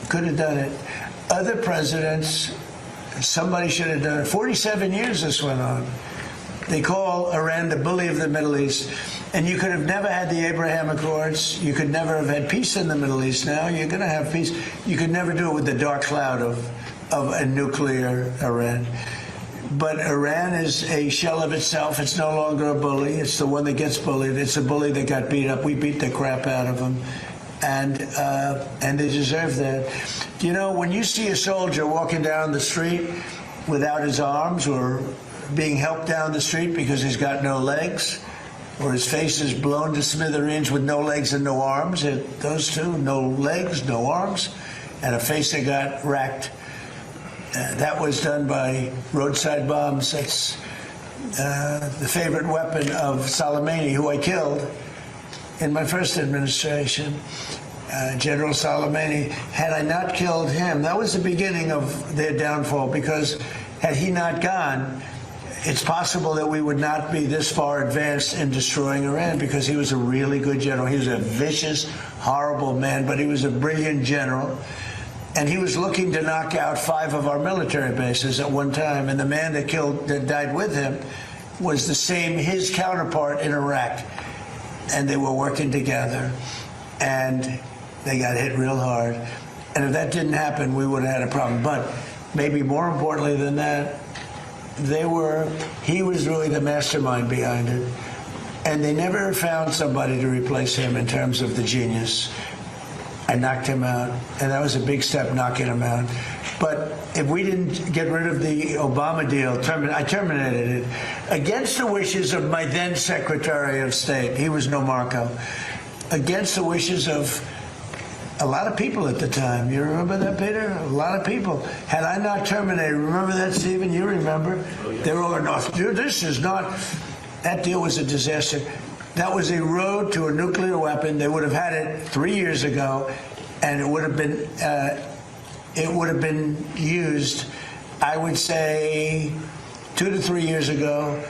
Could have done it. Other presidents, somebody should have done it. 47 years this went on. They call Iran the bully of the Middle East. And you could have never had the Abraham Accords. You could never have had peace in the Middle East. Now you're going to have peace. You could never do it with the dark cloud of a nuclear Iran. But Iran is a shell of itself. It's no longer a bully. It's the one that gets bullied. It's a bully that got beat up. We beat the crap out of them. And they deserve that. When you see a soldier walking down the street without his arms, or being helped down the street because he's got no legs, or his face is blown to smithereens with no legs and no arms, those two, no legs, no arms, and a face that got racked. That was done by roadside bombs. That's the favorite weapon of Soleimani, who I killed in my first administration. General Soleimani. Had I not killed him, that was the beginning of their downfall, because had he not gone, it's possible that we would not be this far advanced in destroying Iran, because he was a really good general. He was a vicious, horrible man, but he was a brilliant general. And he was looking to knock out 5 of our military bases at one time. And the man that died with him was his counterpart in Iraq. And they were working together. And they got hit real hard. And if that didn't happen, we would have had a problem. But maybe more importantly than that, he was really the mastermind behind it. And they never found somebody to replace him in terms of the genius. I knocked him out, and that was a big step, knocking him out. But if we didn't get rid of the Obama deal, I terminated it against the wishes of my then Secretary of State. He was Nomarco. Against the wishes of a lot of people at the time. You remember that, Peter? A lot of people. Had I not terminated, remember that, Stephen? You remember? Oh, yeah. They were all going, dude, this is not. That deal was a disaster. That was a road to a nuclear weapon. They would have had it 3 years ago, and it would have been used, I would say, 2 to 3 years ago,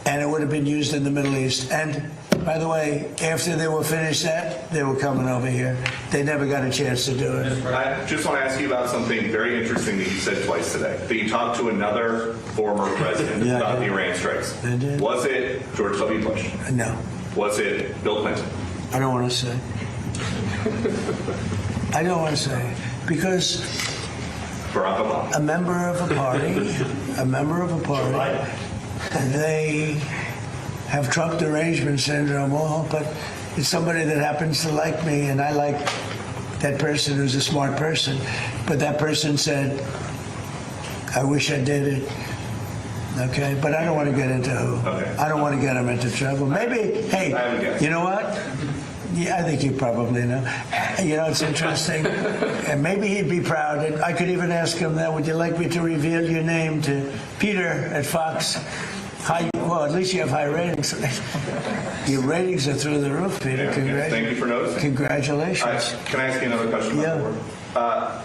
and it would have been used in the Middle East. And by the way, after they were finished that, they were coming over here. They never got a chance to do it. I just want to ask you about something very interesting that you said twice today. That you talked to another former president about the Iran strikes. I did. Was it George W. Bush? No. Was it Bill Clinton? I don't want to say. I don't want to say. Because Barack Obama. a member of a party, they have Trump derangement syndrome, but it's somebody that happens to like me, and I like that person who's a smart person. But that person said, I wish I did it. Okay, but I don't want to get into who. Okay. I don't want to get him into trouble. Maybe, hey, you know what? Yeah, I think you probably know. It's interesting. And maybe he'd be proud. And I could even ask him that. Would you like me to reveal your name to Peter at Fox? Hi. Well, at least you have high ratings. Your ratings are through the roof, Peter. Yeah, thank you for noticing. Congratulations. Can I ask you another question? Yeah.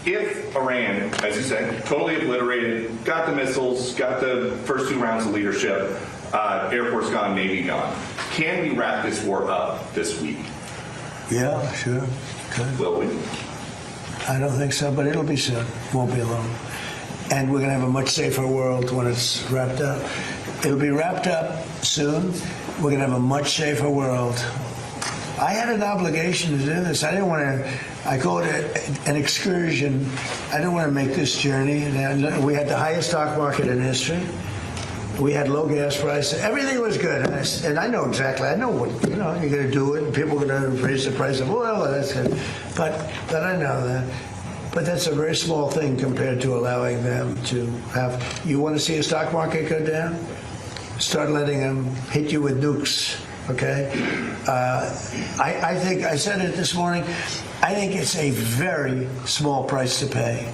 If Iran, as you said, totally obliterated, got the missiles, got the first 2 rounds of leadership, Air Force gone, Navy gone, can we wrap this war up this week? Yeah, sure. Good. Will we? I don't think so, but it'll be soon. Won't be long. And we're going to have a much safer world when it's wrapped up. It'll be wrapped up soon. We're going to have a much safer world. I had an obligation to do this. I didn't want to, I call it an excursion. I didn't want to make this journey. And we had the highest stock market in history. We had low gas prices. Everything was good. And I know exactly. I know what, you're going to do it. And people are going to raise the price of oil. And that's it. But I know that. But that's a very small thing compared to allowing them to have. You want to see a stock market go down? Start letting them hit you with nukes. Okay? I think, I said it this morning, I think it's a very small price to pay.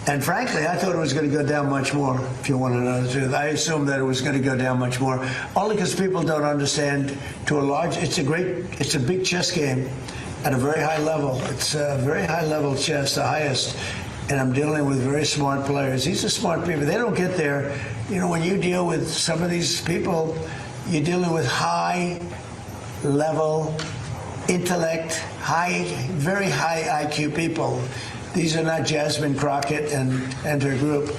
And frankly, I thought it was going to go down much more, if you want to know the truth. I assumed that it was going to go down much more, only because people don't understand to a large, it's a big chess game at a very high level. It's a very high level chess, the highest. And I'm dealing with very smart players. These are smart people. They don't get there. When you deal with some of these people, you're dealing with high level intellect, very high IQ people. These are not Jasmine Crockett and her group.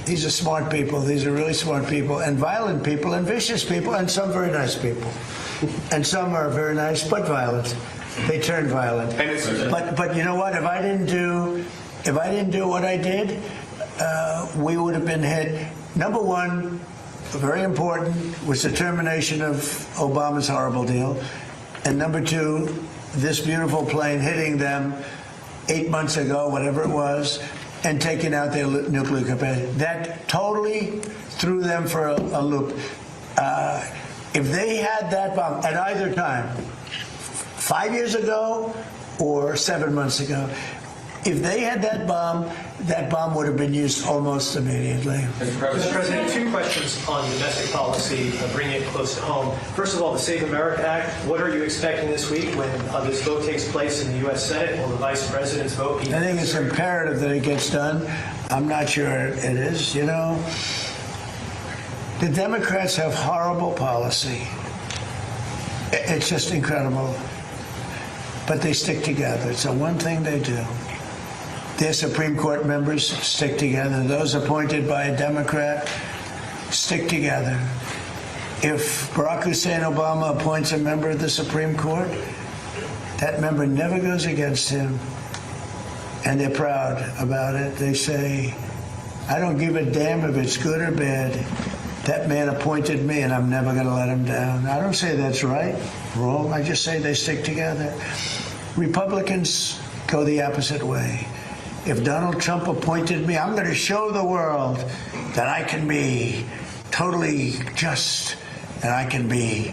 These are smart people. These are really smart people, and violent people, and vicious people, and some very nice people. And some are very nice but violent. They turn violent. But you know what? If I didn't do what I did, we would have been hit. Number one, very important, was the termination of Obama's horrible deal. And number two, this beautiful plane hitting them 8 months ago, whatever it was, and taking out their nuclear capacity. That totally threw them for a loop. If they had that bomb at either time, 5 years ago or 7 months ago, if they had that bomb would have been used almost immediately. Mr. President, 2 questions on domestic policy, bringing it close to home. First of all, the Save America Act, what are you expecting this week when this vote takes place in the U.S. Senate? Will the Vice President's vote be... I think it's imperative that it gets done. I'm not sure it is. The Democrats have horrible policy. It's just incredible. But they stick together. It's the one thing they do. Their Supreme Court members stick together. Those appointed by a Democrat stick together. If Barack Hussein Obama appoints a member of the Supreme Court, that member never goes against him. And they're proud about it. They say, I don't give a damn if it's good or bad. That man appointed me, and I'm never going to let him down. I don't say that's right, wrong. I just say they stick together. Republicans go the opposite way. If Donald Trump appointed me, I'm going to show the world that I can be totally just and I can be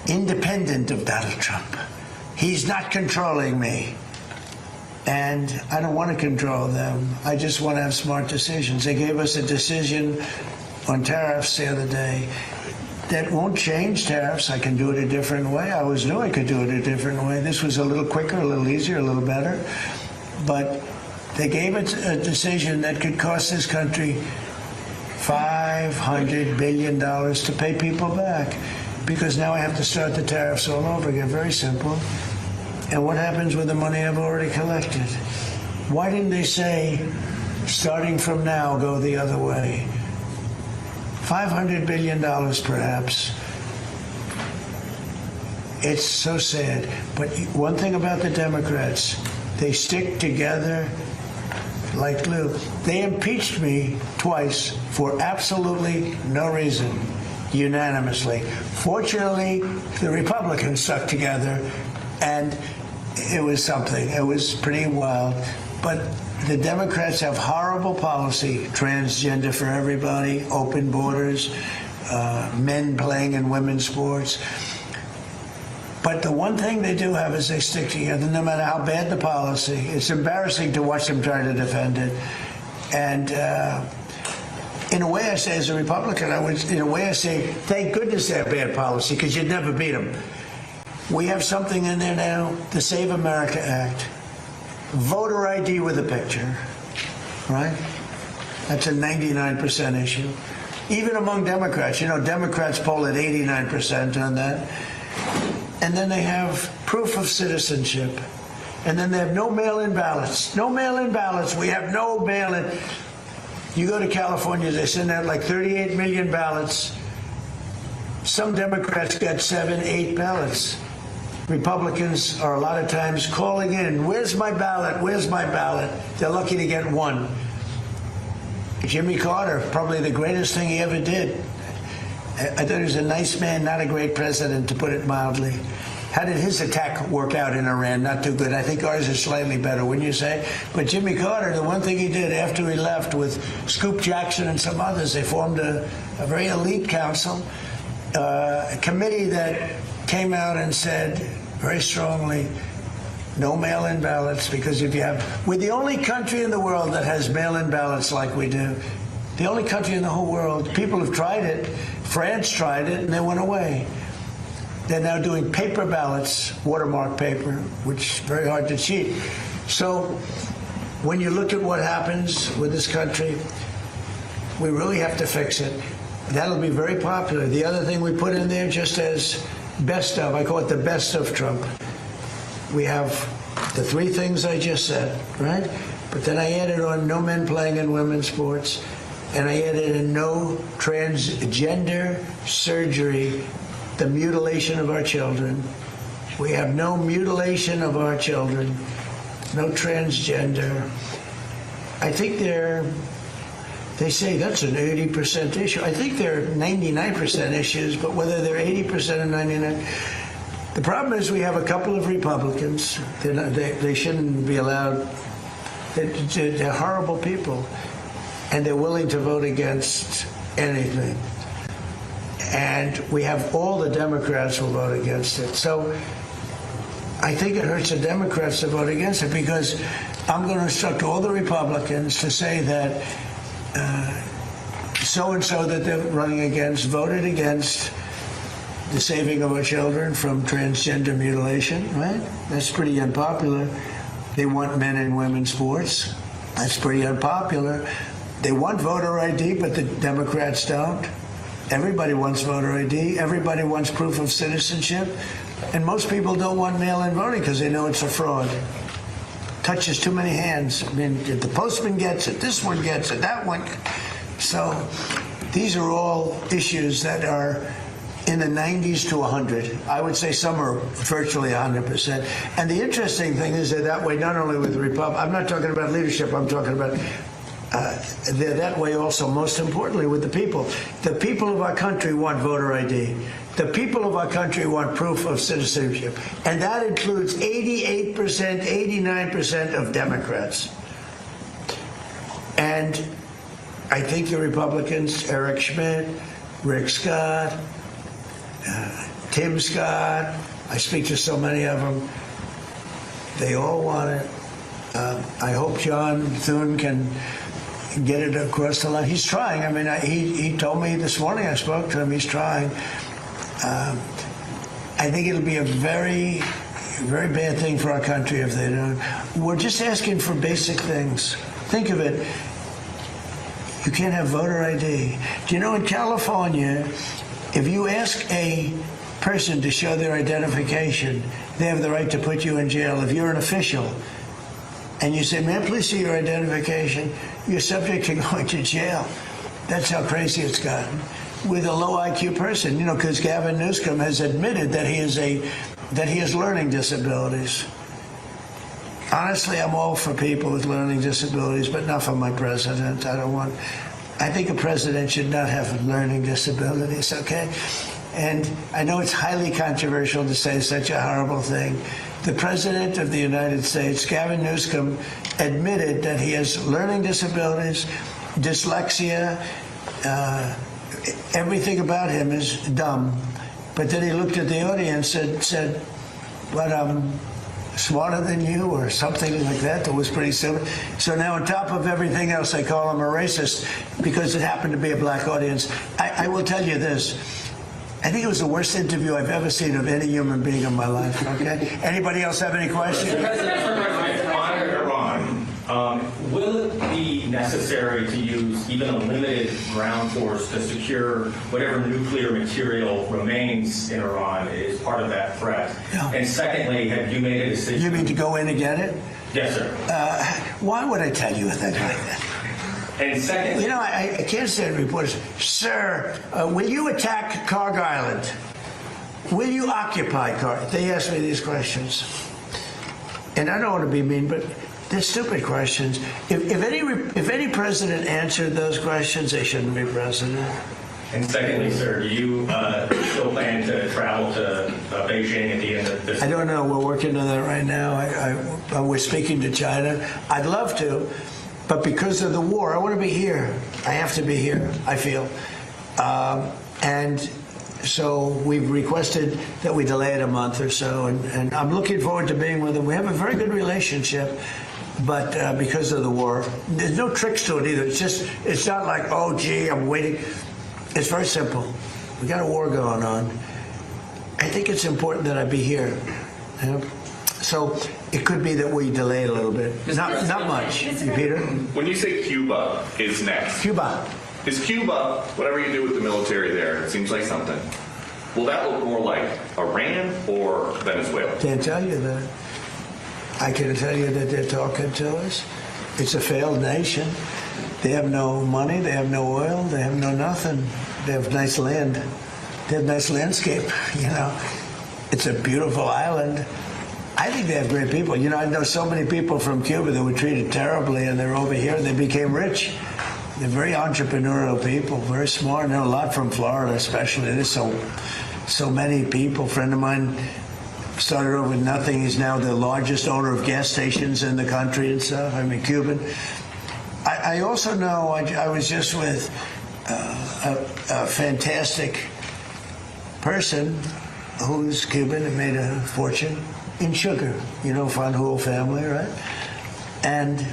independent of Donald Trump. He's not controlling me. And I don't want to control them. I just want to have smart decisions. They gave us a decision on tariffs the other day that won't change tariffs. I can do it a different way. I always knew I could do it a different way. This was a little quicker, a little easier, a little better. But they gave it a decision that could cost this country $500 billion to pay people back, because now I have to start the tariffs all over again. Very simple. And what happens with the money I've already collected? Why didn't they say, starting from now, go the other way? $500 billion, perhaps. It's so sad. But one thing about the Democrats, they stick together like glue. They impeached me twice for absolutely no reason, unanimously. Fortunately, the Republicans stuck together, and it was something. It was pretty wild. But the Democrats have horrible policy, transgender for everybody, open borders, men playing in women's sports. But the one thing they do have is they stick together no matter how bad the policy. It's embarrassing to watch them try to defend it. And in a way I say, as a Republican, in a way I say, thank goodness they have bad policy, because you'd never beat them. We have something in there now, the Save America Act, voter ID with a picture, right? That's a 99% issue. Even among Democrats, Democrats poll at 89% on that. And then they have proof of citizenship. And then they have no mail-in ballots. No mail-in ballots. We have no mail-in. You go to California, they send out like 38 million ballots. Some Democrats got 7, 8 ballots. Republicans are a lot of times calling in, where's my ballot? Where's my ballot? They're lucky to get one. Jimmy Carter, probably the greatest thing he ever did. I thought he was a nice man, not a great president, to put it mildly. How did his attack work out in Iran? Not too good. I think ours is slightly better, wouldn't you say? But Jimmy Carter, the one thing he did after he left with Scoop Jackson and some others, they formed a very elite council, a committee that came out and said very strongly, no mail-in ballots, because we're the only country in the world that has mail-in ballots like we do. The only country in the whole world. People have tried it. France tried it, and they went away. They're now doing paper ballots, watermark paper, which is very hard to cheat. So when you look at what happens with this country, we really have to fix it. That'll be very popular. The other thing we put in there, just as best of, I call it the best of Trump. We have the 3 things I just said, right? But then I added on no men playing in women's sports, and I added in no transgender surgery, the mutilation of our children. We have no mutilation of our children, no transgender. I think they say that's an 80% issue. I think they're 99% issues, but whether they're 80% or 99%, the problem is we have a couple of Republicans. They shouldn't be allowed. They're horrible people, and they're willing to vote against anything. And we have all the Democrats will vote against it. So I think it hurts the Democrats to vote against it, because I'm going to instruct all the Republicans to say that so-and-so that they're running against voted against the saving of our children from transgender mutilation, right? That's pretty unpopular. They want men and women's sports. That's pretty unpopular. They want voter ID, but the Democrats don't. Everybody wants voter ID. Everybody wants proof of citizenship. And most people don't want mail-in voting because they know it's a fraud. Touches too many hands. I mean, the postman gets it, this one gets it, that one. So these are all issues that are in the 90s to 100. I would say some are virtually 100%. And the interesting thing is they're that way not only with the Republicans. I'm not talking about leadership. I'm talking about they're that way also, most importantly, with the people. The people of our country want voter ID. The people of our country want proof of citizenship. And that includes 88%, 89% of Democrats. And I think the Republicans, Eric Schmidt, Rick Scott, Tim Scott, I speak to so many of them, they all want it. I hope John Thune can get it across the line. He's trying. I mean, he told me this morning, I spoke to him, he's trying. I think it'll be a very, very bad thing for our country if they don't. We're just asking for basic things. Think of it. You can't have voter ID. Do you know in California, if you ask a person to show their identification, they have the right to put you in jail. If you're an official and you say, "May I please see your identification?" you're subject to going to jail. That's how crazy it's gotten with a low IQ person, because Gavin Newsom has admitted that he has learning disabilities. Honestly, I'm all for people with learning disabilities, but not for my president. I think a president should not have learning disabilities, okay? And I know it's highly controversial to say such a horrible thing. The President of the United States, Gavin Newsom, admitted that he has learning disabilities, dyslexia, everything about him is dumb. But then he looked at the audience and said, but smarter than you or something like that was pretty similar. So now on top of everything else, I call him a racist because it happened to be a black audience. I will tell you this. I think it was the worst interview I've ever seen of any human being in my life. Okay. Anybody else have any questions? Will it be necessary to use even a limited ground force to secure whatever nuclear material remains in Iran as part of that threat? Yeah. And secondly, have you made a decision? You mean to go in and get it? Yes, sir. Why would I tell you a thing like that? And second, you know, I can't stand reporters. Sir, will you attack Carg Island? Will you occupy Carg? They ask me these questions. And I don't want to be mean, but they're stupid questions. If any president answered those questions, they shouldn't be president. And secondly, sir, do you still plan to travel to Beijing at the end of this? I don't know. We're working on that right now. We're speaking to China. I'd love to, but because of the war, I want to be here. I have to be here, I feel. And so we've requested that we delay it a month or so, and I'm looking forward to being with them. We have a very good relationship, but because of the war, there's no tricks to it either. It's not like, oh, gee, I'm waiting. It's very simple. We got a war going on. I think it's important that I be here. You know? So it could be that we delay it a little bit. Not much. Peter? When you say Cuba is next. Cuba. Is Cuba, whatever you do with the military there, it seems like something. Will that look more like Iran or Venezuela? Can't tell you that. I can tell you that they're talking to us. It's a failed nation. They have no money, they have no oil, they have no nothing. They have nice land. They have nice landscape, you know. It's a beautiful island. I think they have great people. You know, I know so many people from Cuba that were treated terribly, and they're over here and they became rich. They're very entrepreneurial people, very smart. I know a lot from Florida, especially. There's so many people. A friend of mine started over with nothing. He's now the largest owner of gas stations in the country and stuff. I mean, Cuban. I also know, I was just with a fantastic person who's Cuban and made a fortune in sugar. You know, Fanjul family, right? And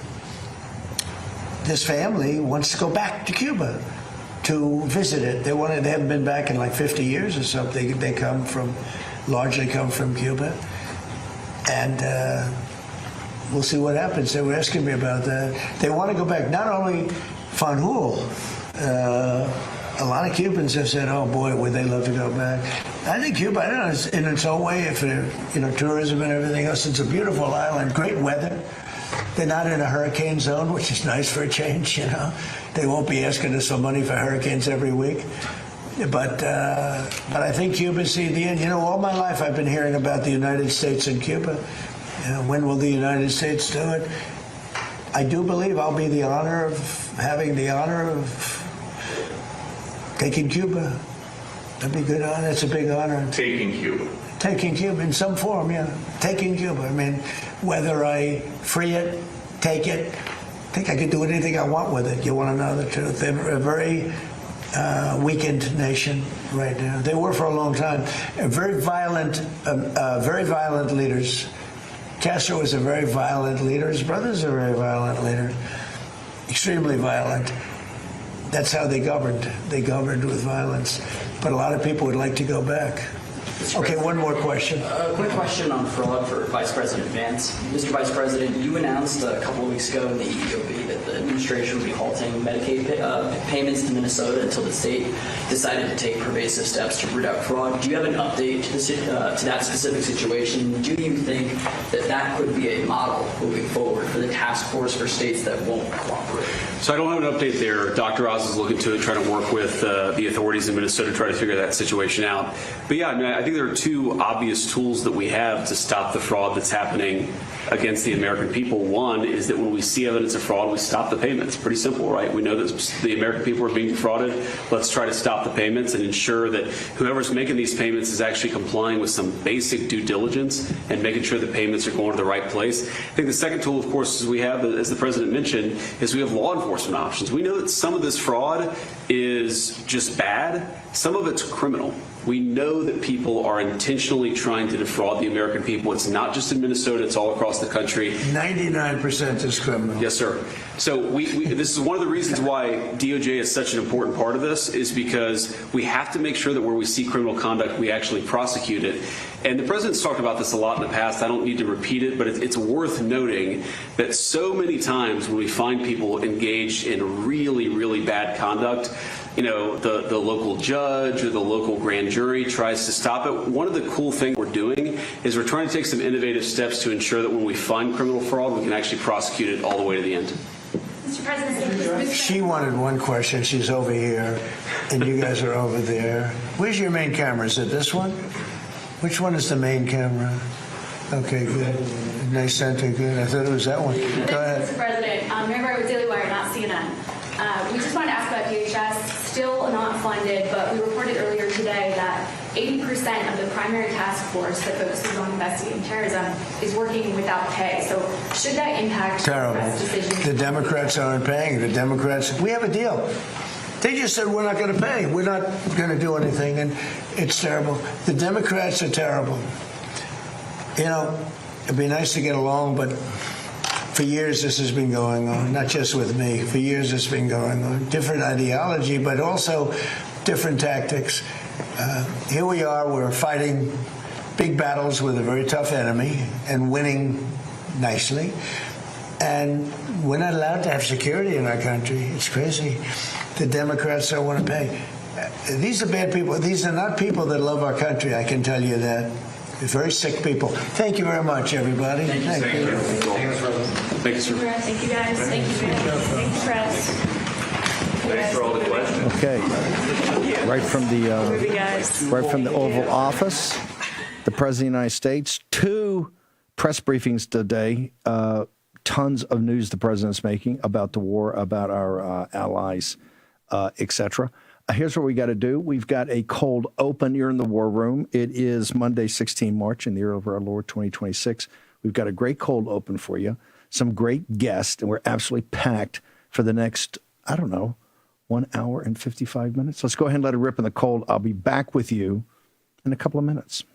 this family wants to go back to Cuba to visit it. They haven't been back in like 50 years or something. They largely come from Cuba. And we'll see what happens. They were asking me about that. They want to go back. Not only Fanjul, a lot of Cubans have said, "Oh boy, would they love to go back." I think Cuba, I don't know, in its own way, if tourism and everything else, it's a beautiful island, great weather. They're not in a hurricane zone, which is nice for a change. You know, they won't be asking us for money for hurricanes every week. But I think Cuba see the end. You know, all my life I've been hearing about the United States and Cuba. When will the United States do it? I do believe I'll be having the honor of taking Cuba. That'd be a good honor. It's a big honor. Taking Cuba. Taking Cuba in some form, yeah. Taking Cuba. I mean, whether I free it, take it, I think I can do anything I want with it. You want to know the truth? They're a very weakened nation right now. They were for a long time. Very violent leaders. Castro was a very violent leader. His brother's a very violent leader. Extremely violent. That's how they governed. They governed with violence. But a lot of people would like to go back. Okay, one more question. A quick question on fraud for Vice President Vance. Mr. Vice President, you announced a couple of weeks ago in the EEOB that the administration would be halting Medicaid payments to Minnesota until the state decided to take pervasive steps to root out fraud. Do you have an update to that specific situation? Do you think that could be a model moving forward for the task force for states that won't cooperate? So I don't have an update there. Dr. Oz is looking to it, trying to work with the authorities in Minnesota to try to figure that situation out. But yeah, I mean, I think there are two obvious tools that we have to stop the fraud that's happening against the American people. One is that when we see evidence of fraud, we stop stop the payments. Pretty simple, right? We know that the American people are being defrauded. Let's try to stop the payments and ensure that whoever's making these payments is actually complying with some basic due diligence and making sure the payments are going to the right place. I think the second tool, of course, is we have, as the President mentioned, is we have law enforcement options. We know that some of this fraud is just bad. Some of it's criminal. We know that people are intentionally trying to defraud the American people. It's not just in Minnesota, it's all across the country. 99% is criminal. Yes, sir. So this is one of the reasons why DOJ is such an important part of this, is because we have to make sure that where we see criminal conduct, we actually prosecute it. And the President's talked about this a lot in the past. I don't need to repeat it, but it's worth noting that so many times when we find people engaged in really, really bad conduct, the local judge or the local grand jury tries to stop it. One of the cool things we're doing is we're trying to take some innovative steps to ensure that when we find criminal fraud, we can actually prosecute it all the way to the end. Mr. President, she wanted one question. She's over here, and you guys are over there. Where's your main camera? Is it this one? Which one is the main camera? Okay, good. Nice center, good. I thought it was that one. Go ahead. Mr. President, remember with Daily Wire, not CNN. We just wanted to ask about DHS, still not funded, but we reported earlier today that 80% of the primary task force that focuses on investigating terrorism is working without pay. So should that impact decisions? The Democrats aren't paying. The Democrats, we have a deal. They just said we're not going to pay. We're not going to do anything, and it's terrible. The Democrats are terrible. It'd be nice to get along, but for years this has been going on, not just with me. For years it's been going on. Different ideology, but also different tactics. Here we are, we're fighting big battles with a very tough enemy and winning nicely. And we're not allowed to have security in our country. It's crazy. The Democrats don't want to pay. These are bad people. These are not people that love our country, I can tell you that. They're very sick people. Thank you very much, everybody. Thank you. Thank you, sir. Thank you, guys. Thank you, guys. Thank you, press. Thanks for all the questions. Okay. Right from the Oval Office, the President of the United States, 2 press briefings today. Tons of news the President's making about the war, about our allies, etc. Here's what we got to do. We've got a cold open here in the war room. It is Monday, 16 March, in the year of our Lord 2026. We've got a great cold open for you, some great guests, and we're absolutely packed for the next, 1 hour and 55 minutes. Let's go ahead and let it rip in the cold. I'll be back with you in a couple of minutes.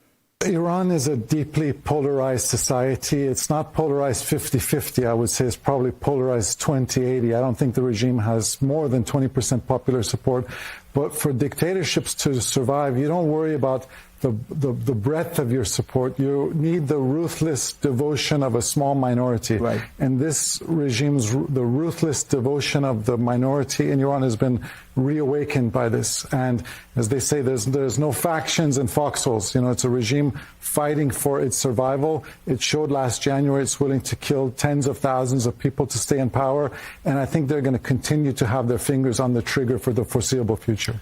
Iran is a deeply polarized society. It's not polarized 50-50. I would say it's probably polarized 20-80. I don't think the regime has more than 20% popular support. But for dictatorships to survive, you don't worry about the breadth of your support. You need the ruthless devotion of a small minority. Right. And this regime's, the ruthless devotion of the minority in Iran has been reawakened by this. And as they say, there's no factions and foxholes. It's a regime fighting for its survival. It showed last January it's willing to kill tens of thousands of people to stay in power. And I think they're going to continue to have their fingers on the trigger for the foreseeable future.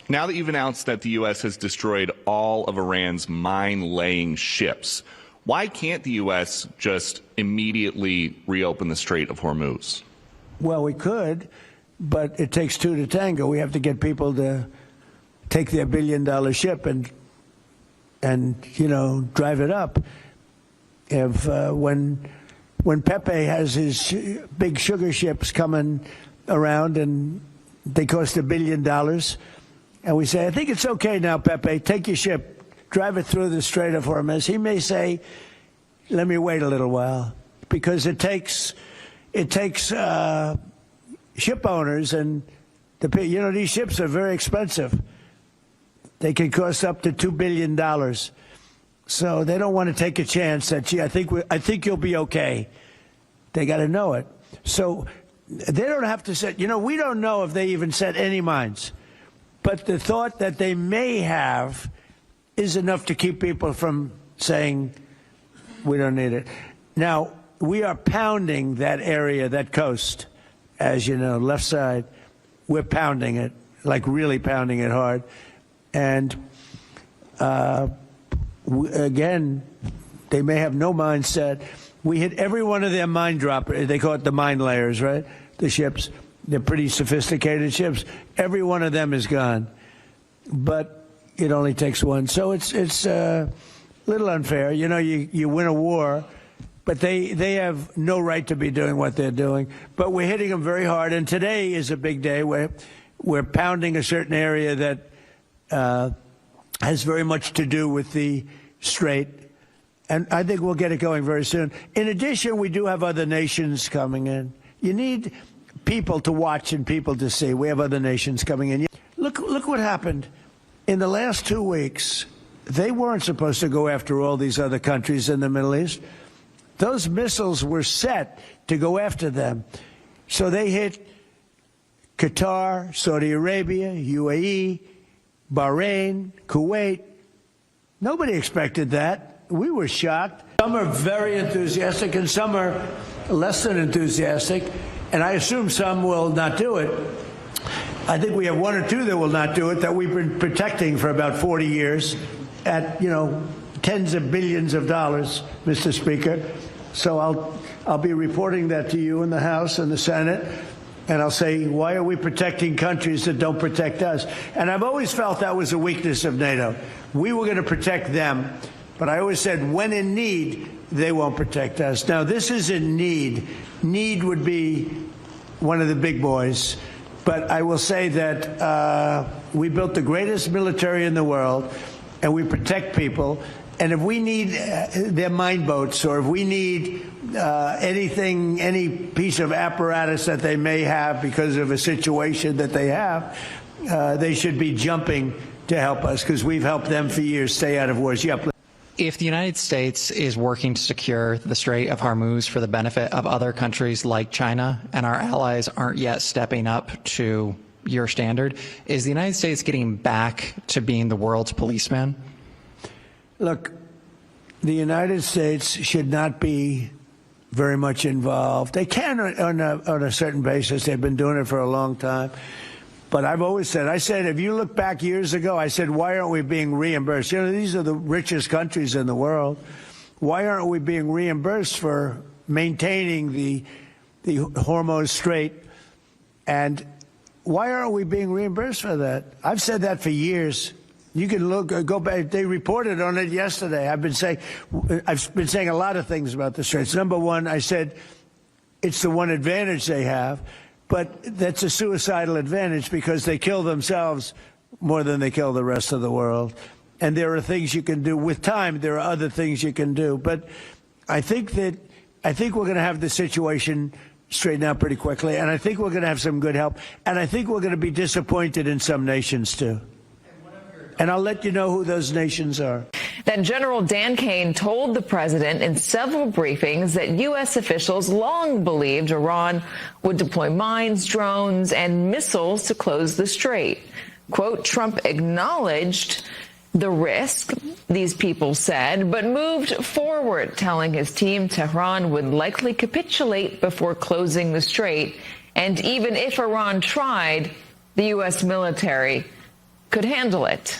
Now that you've announced that the U.S. has destroyed all of Iran's mine-laying ships, why can't the U.S. just immediately reopen the Strait of Hormuz? Well, we could, but it takes 2 to tango. We have to get people to take their billion-dollar ship and drive it up. If when Pepe has his big sugar ships coming around and they cost $1 billion. And we say, I think it's okay now, Pepe, take your ship, drive it through the Strait of Hormuz. He may say, let me wait a little while, because it takes ship owners, and these ships are very expensive. They can cost up to $2 billion. So they don't want to take a chance that, gee, I think you'll be okay. They got to know it. So they don't have to set, we don't know if they even set any mines. But the thought that they may have is enough to keep people from saying, we don't need it. Now, we are pounding that area, that coast, as you know, left side. We're pounding it, like really pounding it hard. And again, they may have no mine set. We hit every one of their mine droppers. They call it the mine layers, right? the ships. They're pretty sophisticated ships. Every one of them is gone, but it only takes one. So it's a little unfair. You know, you win a war, but they have no right to be doing what they're doing. But we're hitting them very hard, and today is a big day where we're pounding a certain area that has very much to do with the Strait, and I think we'll get it going very soon. In addition, we do have other nations coming in. You need people to watch and people to see. We have other nations coming in. Look what happened in the last 2 weeks. They weren't supposed to go after all these other countries in the Middle East. Those missiles were set to go after them. So they hit Qatar, Saudi Arabia, UAE, Bahrain, Kuwait. Nobody expected that. We were shocked. Some are very enthusiastic and some are less than enthusiastic. And I assume some will not do it. I think we have one or two that will not do it that we've been protecting for about 40 years at, tens of billions of dollars, Mr. Speaker. So I'll be reporting that to you in the House and the Senate. And I'll say, why are we protecting countries that don't protect us? And I've always felt that was a weakness of NATO. We were going to protect them. But I always said, when in need, they won't protect us. Now, this isn't need. Need would be one of the big boys. But I will say that we built the greatest military in the world, and we protect people. And if we need their mine boats, or if we need anything, any piece of apparatus that they may have because of a situation that they have, they should be jumping to help us, because we've helped them for years stay out of wars. Yeah, please. If the United States is working to secure the Strait of Hormuz for the benefit of other countries like China, and our allies aren't yet stepping up to your standard, is the United States getting back to being the world's policeman? Look, the United States should not be very much involved. They can on a certain basis. They've been doing it for a long time. But I've always said, if you look back years ago, I said, why aren't we being reimbursed? These are the richest countries in the world. Why aren't we being reimbursed for maintaining the Hormuz Strait? And why aren't we being reimbursed for that? I've said that for years. You can go back. They reported on it yesterday. I've been saying a lot of things about the Straits. Number one, I said it's the one advantage they have. But that's a suicidal advantage, because they kill themselves more than they kill the rest of the world. And there are things you can do. With time, there are other things you can do. But I think we're going to have the situation straightened out pretty quickly. And I think we're going to have some good help. And I think we're going to be disappointed in some nations, too. And I'll let you know who those nations are. Then General Dan Kane told the president in several briefings that U.S. officials long believed Iran would deploy mines, drones, and missiles to close the strait. Quote, Trump acknowledged the risk, these people said, but moved forward, telling his team Tehran would likely capitulate before closing the strait. And even if Iran tried, the U.S. military could handle it.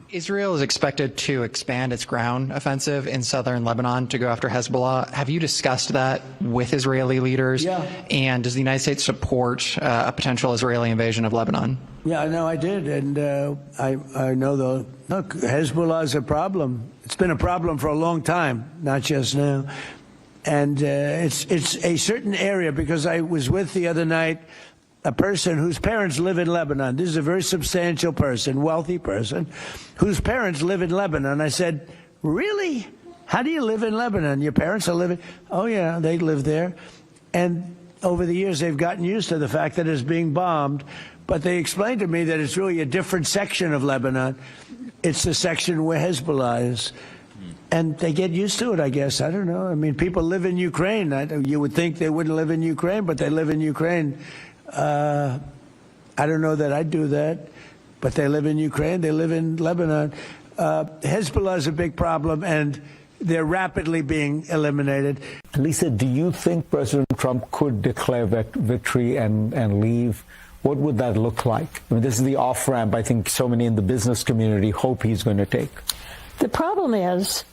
Israel is expected to expand its ground offensive in southern Lebanon to go after Hezbollah. Have you discussed that with Israeli leaders? Yeah. And does the United States support a potential Israeli invasion of Lebanon? Yeah, no, I did. And I know, look, Hezbollah is a problem. It's been a problem for a long time, not just now. And it's a certain area, because I was with the other night a person whose parents live in Lebanon. This is a very substantial person, wealthy person, whose parents live in Lebanon. I said, really? How do you live in Lebanon? Your parents are living? Oh, yeah, they live there. And over the years, they've gotten used to the fact that it's being bombed. But they explained to me that it's really a different section of Lebanon. It's the section where Hezbollah is. And they get used to it, I guess. I don't know. I mean, people live in Ukraine. You would think they wouldn't live in Ukraine, but they live in Ukraine. I don't know that I'd do that, but they live in Ukraine, they live in Lebanon. Hezbollah is a big problem, and they're rapidly being eliminated. Lisa, do you think President Trump could declare victory and leave? What would that look like? I mean, this is the off-ramp I think so many in the business community hope he's going to take. The problem is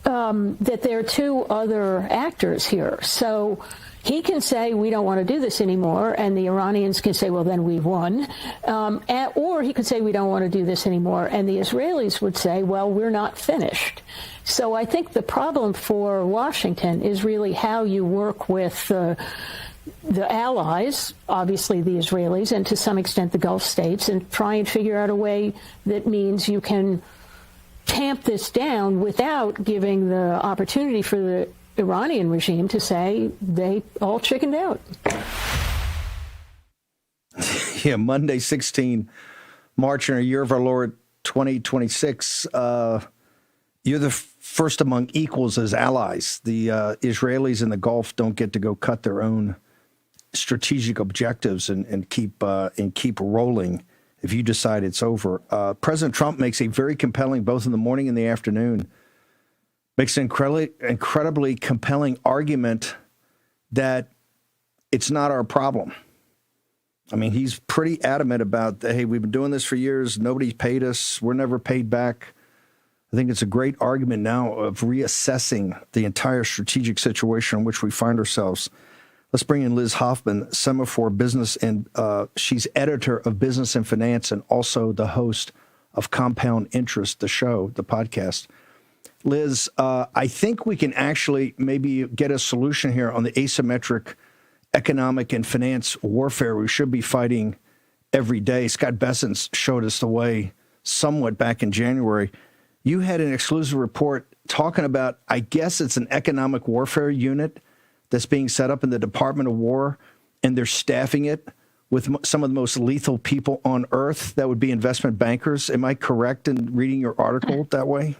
that there are two other actors here. So he can say, we don't want to do this anymore, and the Iranians can say, well, then we've won. Or he could say, we don't want to do this anymore, and the Israelis would say, well, we're not finished. So I think the problem for Washington is really how you work with the allies, obviously the Israelis, and to some extent the Gulf states, and try and figure out a way that means you can tamp this down without giving the opportunity for the Iranian regime to say they all chickened out. Yeah, Monday, 16 March in our year of our Lord 2026. You're the first among equals as allies. The Israelis in the Gulf don't get to go cut their own strategic objectives and keep rolling if you decide it's over. President Trump makes a very compelling, both in the morning and the afternoon, makes an incredibly compelling argument that it's not our problem. I mean, he's pretty adamant about, hey, we've been doing this for years. Nobody's paid us. We're never paid back. I think it's a great argument now of reassessing the entire strategic situation in which we find ourselves. Let's bring in Liz Hoffman, Semaphore Business, and she's editor of Business and Finance and also the host of Compound Interest, the show, the podcast. Liz, I think we can actually maybe get a solution here on the asymmetric economic and finance warfare we should be fighting every day. Scott Bessent showed us the way somewhat back in January. You had an exclusive report talking about, I guess it's an economic warfare unit that's being set up in the Department of War, and they're staffing it with some of the most lethal people on earth. That would be investment bankers. Am I correct in reading your article that way?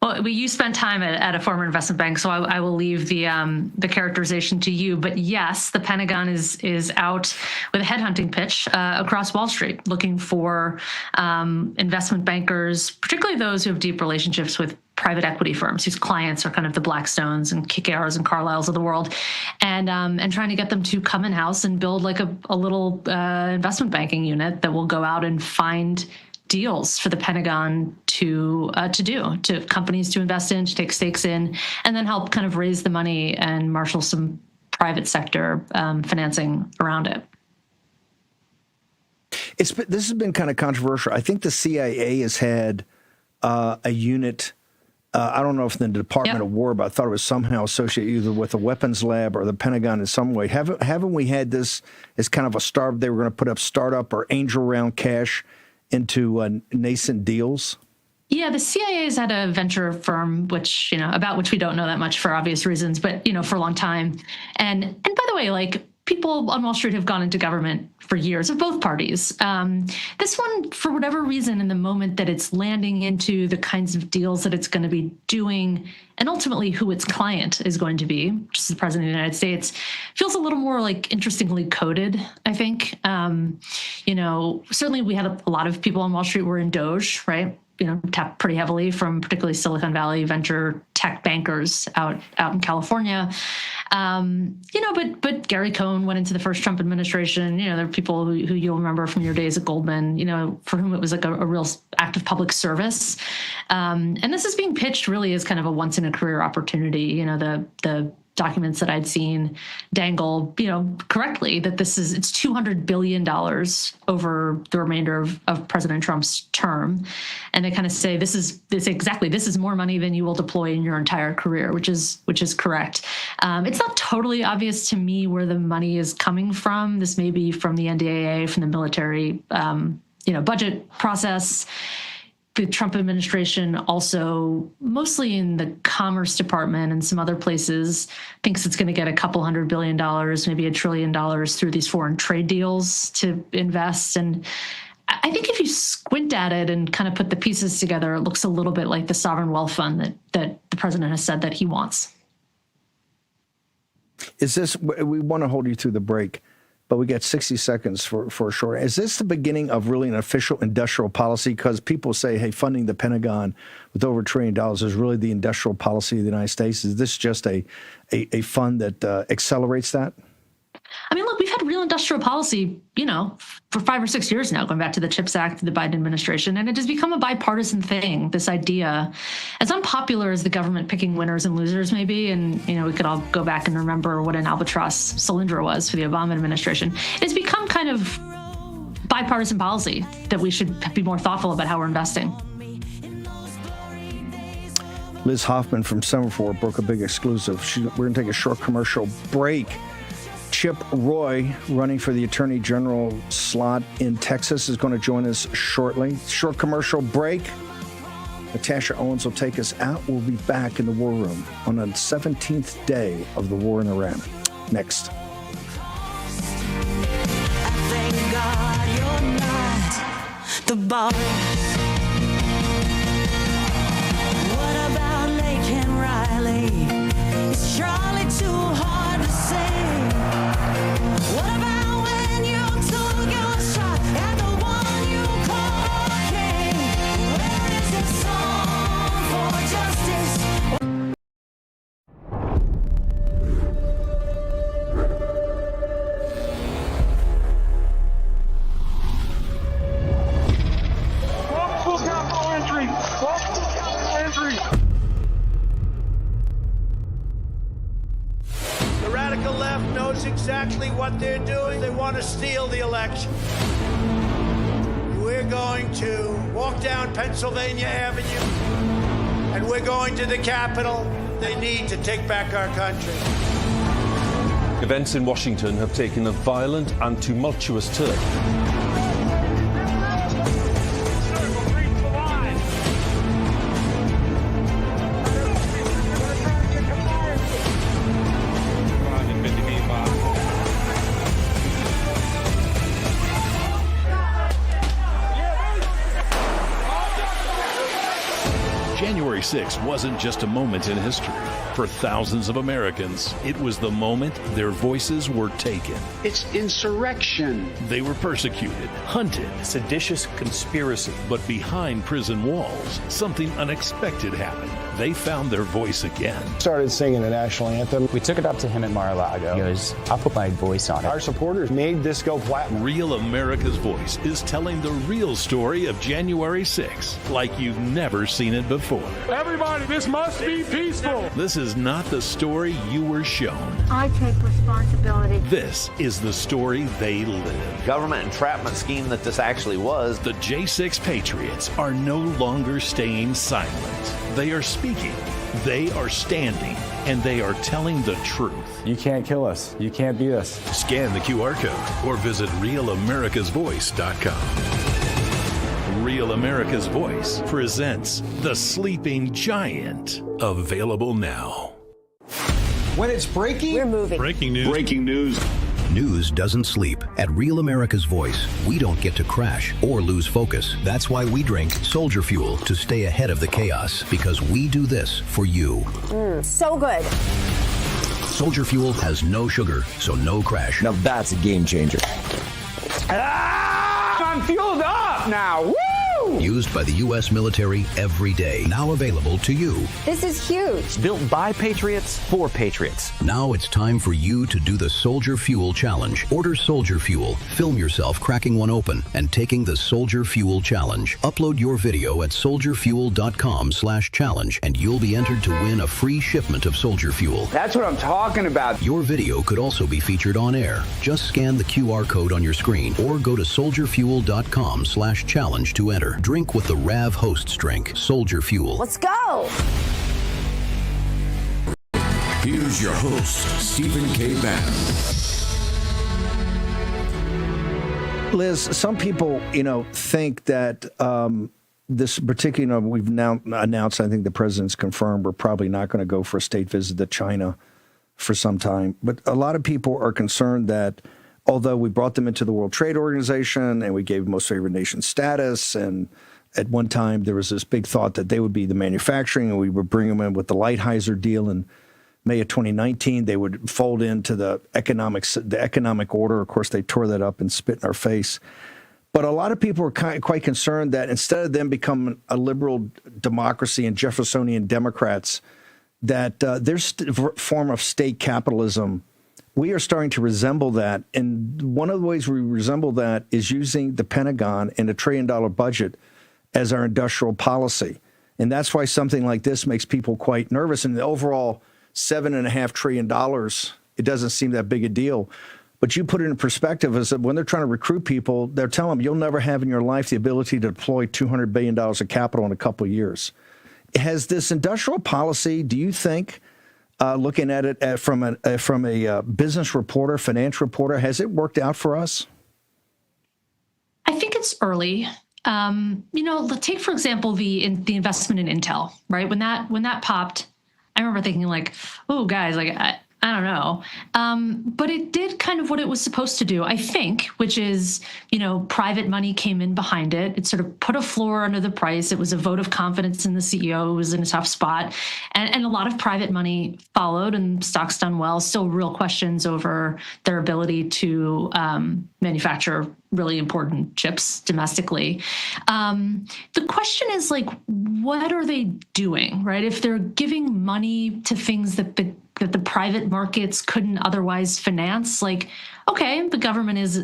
Well, you spent time at a former investment bank, so I will leave the characterization to you. But yes, the Pentagon is out with a headhunting pitch across Wall Street, looking for investment bankers, particularly those who have deep relationships with private equity firms whose clients are kind of the Blackstones and KKRs and Carlyles of the world, and trying to get them to come in house and build like a little investment banking unit that will go out and find deals for the Pentagon to companies to invest in, to take stakes in, and then help kind of raise the money and marshal some private sector financing around it. This has been kind of controversial. I think the CIA has had a unit. I don't know if in the Department of War, but I thought it was somehow associated either with a weapons lab or the Pentagon in some way. Haven't we had this as kind of a they were going to put up startup or angel round cash into nascent deals? Yeah, the CIA has had a venture firm, which, about which we don't know that much for obvious reasons, but, for a long time. And by the way, like, people on Wall Street have gone into government for years of both parties. This one, for whatever reason, in the moment that it's landing into the kinds of deals that it's going to be doing, and ultimately who its client is going to be, which is the President of the United States, feels a little more like interestingly coded, I think. Certainly we had a lot of people on Wall Street were in Doge, right? Tapped pretty heavily from particularly Silicon Valley venture tech bankers out in California. But Gary Cohn went into the first Trump administration. There are people who you'll remember from your days at Goldman, for whom it was like a real act of public service. And this is being pitched really as kind of a once in a career opportunity. The documents that I'd seen dangle, correctly that it's $200 billion over the remainder of President Trump's term. And they kind of say, this is more money than you will deploy in your entire career, which is correct. It's not totally obvious to me where the money is coming from. This may be from the NDAA, from the military, budget process. The Trump administration also, mostly in the Commerce Department and some other places, thinks it's going to get a couple $100 billion, maybe $1 trillion through these foreign trade deals to invest. And I think if you squint at it and kind of put the pieces together, it looks a little bit like the sovereign wealth fund that the president has said that he wants. We want to hold you through the break, but we got 60 seconds for a short. Is this the beginning of really an official industrial policy? Because people say, hey, funding the Pentagon with over $1 trillion is really the industrial policy of the United States. Is this just a fund that accelerates that? I mean, look, we've had really new industrial policy, for 5 or 6 years now, going back to the CHIPS Act, the Biden administration, and it has become a bipartisan thing, this idea, as unpopular as the government picking winners and losers may be, and, we could all go back and remember what an albatross Solyndra was for the Obama administration. It's become kind of bipartisan policy that we should be more thoughtful about how we're investing. Liz Hoffman from Semaphore broke a big exclusive. We're going to take a short commercial break. Chip Roy, running for the Attorney General slot in Texas, is going to join us shortly. Short commercial break. Natasha Owens will take us out. We'll be back in the war room on the 17th day of the war in Iran. Next. Thank God you're not the boss. What about Lake and Riley? Is Charlie too hard to say? What about when you took your shot at the one you call king? Where is the song for justice? The radical left knows exactly what they're doing. They want to steal the election. We're going to walk down Pennsylvania Avenue, and we're going to the Capitol. They need to take back our country. Events in Washington have taken a violent and tumultuous turn. January 6th wasn't just a moment in history. For thousands of Americans, it was the moment their voices were taken. It's insurrection. They were persecuted, hunted, seditious conspiracy. But behind prison walls, something unexpected happened. They found their voice again. Started singing the national anthem. We took it up to him at Mar-a-Lago. He goes, I'll put my voice on it. Our supporters made this go platinum. Real America's Voice is telling the real story of January 6th like you've never seen it before. Everybody, this must be peaceful. This is not the story you were shown. I take responsibility. This is the story they live. Government entrapment scheme that this actually was. The J6 Patriots are no longer staying silent. They are speaking, they are standing, and they are telling the truth. You can't kill us. You can't beat us. Scan the QR code or visit RealAmericasVoice.com. Real America's Voice presents The Sleeping Giant. Available now. When it's breaking, we're moving. Breaking news. Breaking news. News doesn't sleep. At Real America's Voice, we don't get to crash or lose focus. That's why we drink Soldier Fuel to stay ahead of the chaos, because we do this for you. So good. Soldier Fuel has no sugar, so no crash. Now that's a game changer. I'm fueled up now. Woo! Used by the U.S. military every day. Now available to you. This is huge. Built by Patriots for Patriots. Now it's time for you to do the Soldier Fuel Challenge. Order Soldier Fuel, film yourself cracking one open, and taking the Soldier Fuel Challenge. Upload your video at soldierfuel.com/challenge, and you'll be entered to win a free shipment of Soldier Fuel. That's what I'm talking about. Your video could also be featured on air. Just scan the QR code on your screen or go to soldierfuel.com/challenge to enter. Drink with the Rav Hosts drink, Soldier Fuel. Let's go. Here's your host, Stephen K. Bannon. Liz, some people, think that this particular, we've now announced, I think the president's confirmed, we're probably not going to go for a state visit to China for some time. But a lot of people are concerned that although we brought them into the World Trade Organization and we gave most favored nation status, and at one time there was this big thought that they would be the manufacturing and we would bring them in with the Lighthizer deal in May of 2019, they would fold into the economic order. Of course, they tore that up and spit in our face. But a lot of people are quite concerned that instead of them becoming a liberal democracy and Jeffersonian Democrats, that their form of state capitalism we are starting to resemble that. And one of the ways we resemble that is using the Pentagon and $1 trillion budget as our industrial policy. And that's why something like this makes people quite nervous. And the overall $7.5 trillion, it doesn't seem that big a deal. But you put it in perspective is that when they're trying to recruit people, they're telling them you'll never have in your life the ability to deploy $200 billion of capital in a couple of years. Has this industrial policy, do you think, looking at it from a business reporter, finance reporter, has it worked out for us? I think it's early. Take, for example, the investment in Intel, right? When that popped, I remember thinking like, oh, guys, like, I don't know. But it did kind of what it was supposed to do, I think, which is, private money came in behind it. It sort of put a floor under the price. It was a vote of confidence in the CEO who was in a tough spot. And a lot of private money followed and stocks done well. Still real questions over their ability to manufacture really important chips domestically. The question is like, what are they doing, right? If they're giving money to things that the private markets couldn't otherwise finance, like, okay, the government is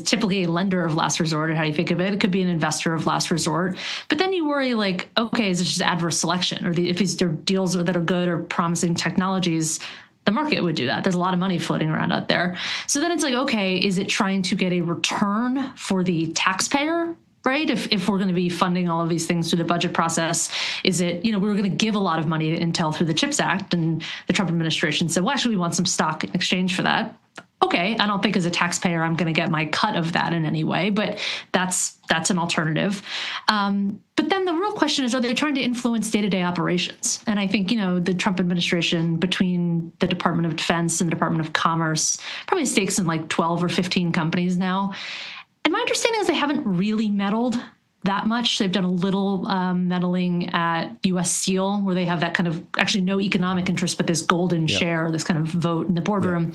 typically a lender of last resort, or how you think of it. It could be an investor of last resort. But then you worry like, okay, is it just adverse selection? Or if these are deals that are good or promising technologies, the market would do that. There's a lot of money floating around out there. So then it's like, okay, is it trying to get a return for the taxpayer? Right? If we're going to be funding all of these things through the budget process, is it, we were going to give a lot of money to Intel through the CHIPS Act, and the Trump administration said, well, actually, we want some stock in exchange for that. Okay, I don't think as a taxpayer I'm going to get my cut of that in any way, but that's an alternative. But then the real question is, are they trying to influence day-to-day operations? And I think, the Trump administration, between the Department of Defense and the Department of Commerce, probably stakes in like 12 or 15 companies now. And my understanding is they haven't really meddled that much. They've done a little meddling at U.S. Steel, where they have that kind of actually no economic interest, but this golden share, this kind of vote in the boardroom.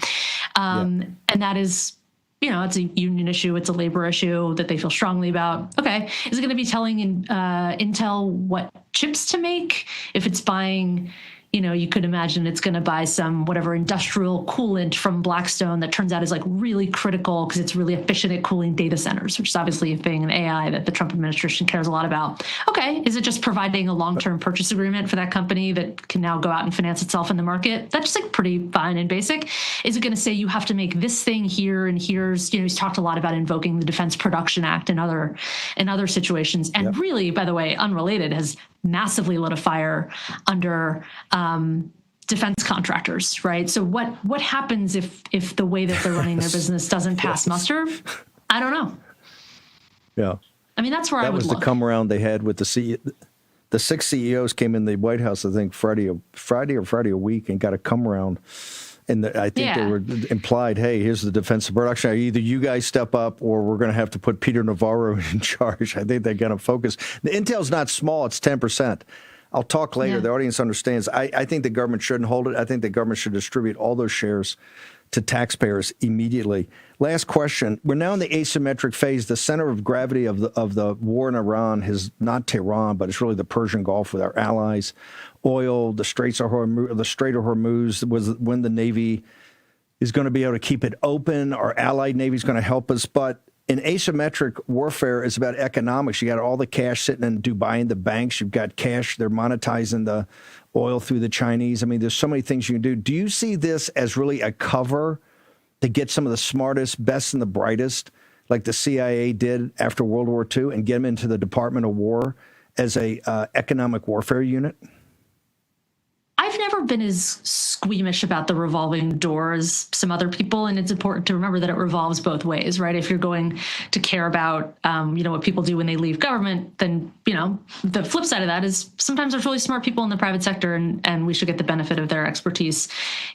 And that is, it's a union issue. It's a labor issue that they feel strongly about. Okay. Is it going to be telling Intel what chips to make? If it's buying, you could imagine it's going to buy some whatever industrial coolant from Blackstone that turns out is like really critical because it's really efficient at cooling data centers, which is obviously a thing in AI that the Trump administration cares a lot about. Okay, is it just providing a long-term purchase agreement for that company that can now go out and finance itself in the market? That's like pretty fine and basic. Is it going to say you have to make this thing here and here's, he's talked a lot about invoking the Defense Production Act and other situations. And really, by the way, unrelated, has massively lit a fire under defense contractors, right? So what happens if the way that they're running their business doesn't pass muster? I don't know. Yeah. I mean, that's where I would look. That was the come around they had with the 6 CEOs came in the White House, I think Friday a week, and got a come around. And I think they were implied, hey, here's the Defense Production. Either you guys step up or we're going to have to put Peter Navarro in charge. I think they're going to focus. The Intel's not small. It's 10%. I'll talk later. The audience understands. I think the government shouldn't hold it. I think the government should distribute all those shares to taxpayers immediately. Last question. We're now in the asymmetric phase. The center of gravity of the war in Iran is not Tehran, but it's really the Persian Gulf with our allies. Oil, the Strait of Hormuz was when the Navy is going to be able to keep it open. Our allied Navy is going to help us. But in asymmetric warfare, it's about economics. You got all the cash sitting in Dubai in the banks. You've got cash. They're monetizing the oil through the Chinese. I mean, there's so many things you can do. Do you see this as really a cover to get some of the smartest, best, and the brightest, like the CIA did after World War II, and get them into the Department of War as a economic warfare unit? I've never been as squeamish about the revolving door as some other people, and it's important to remember that it revolves both ways, right? If you're going to care about, what people do when they leave government, then, the flip side of that is sometimes there's really smart people in the private sector, and we should get the benefit of their expertise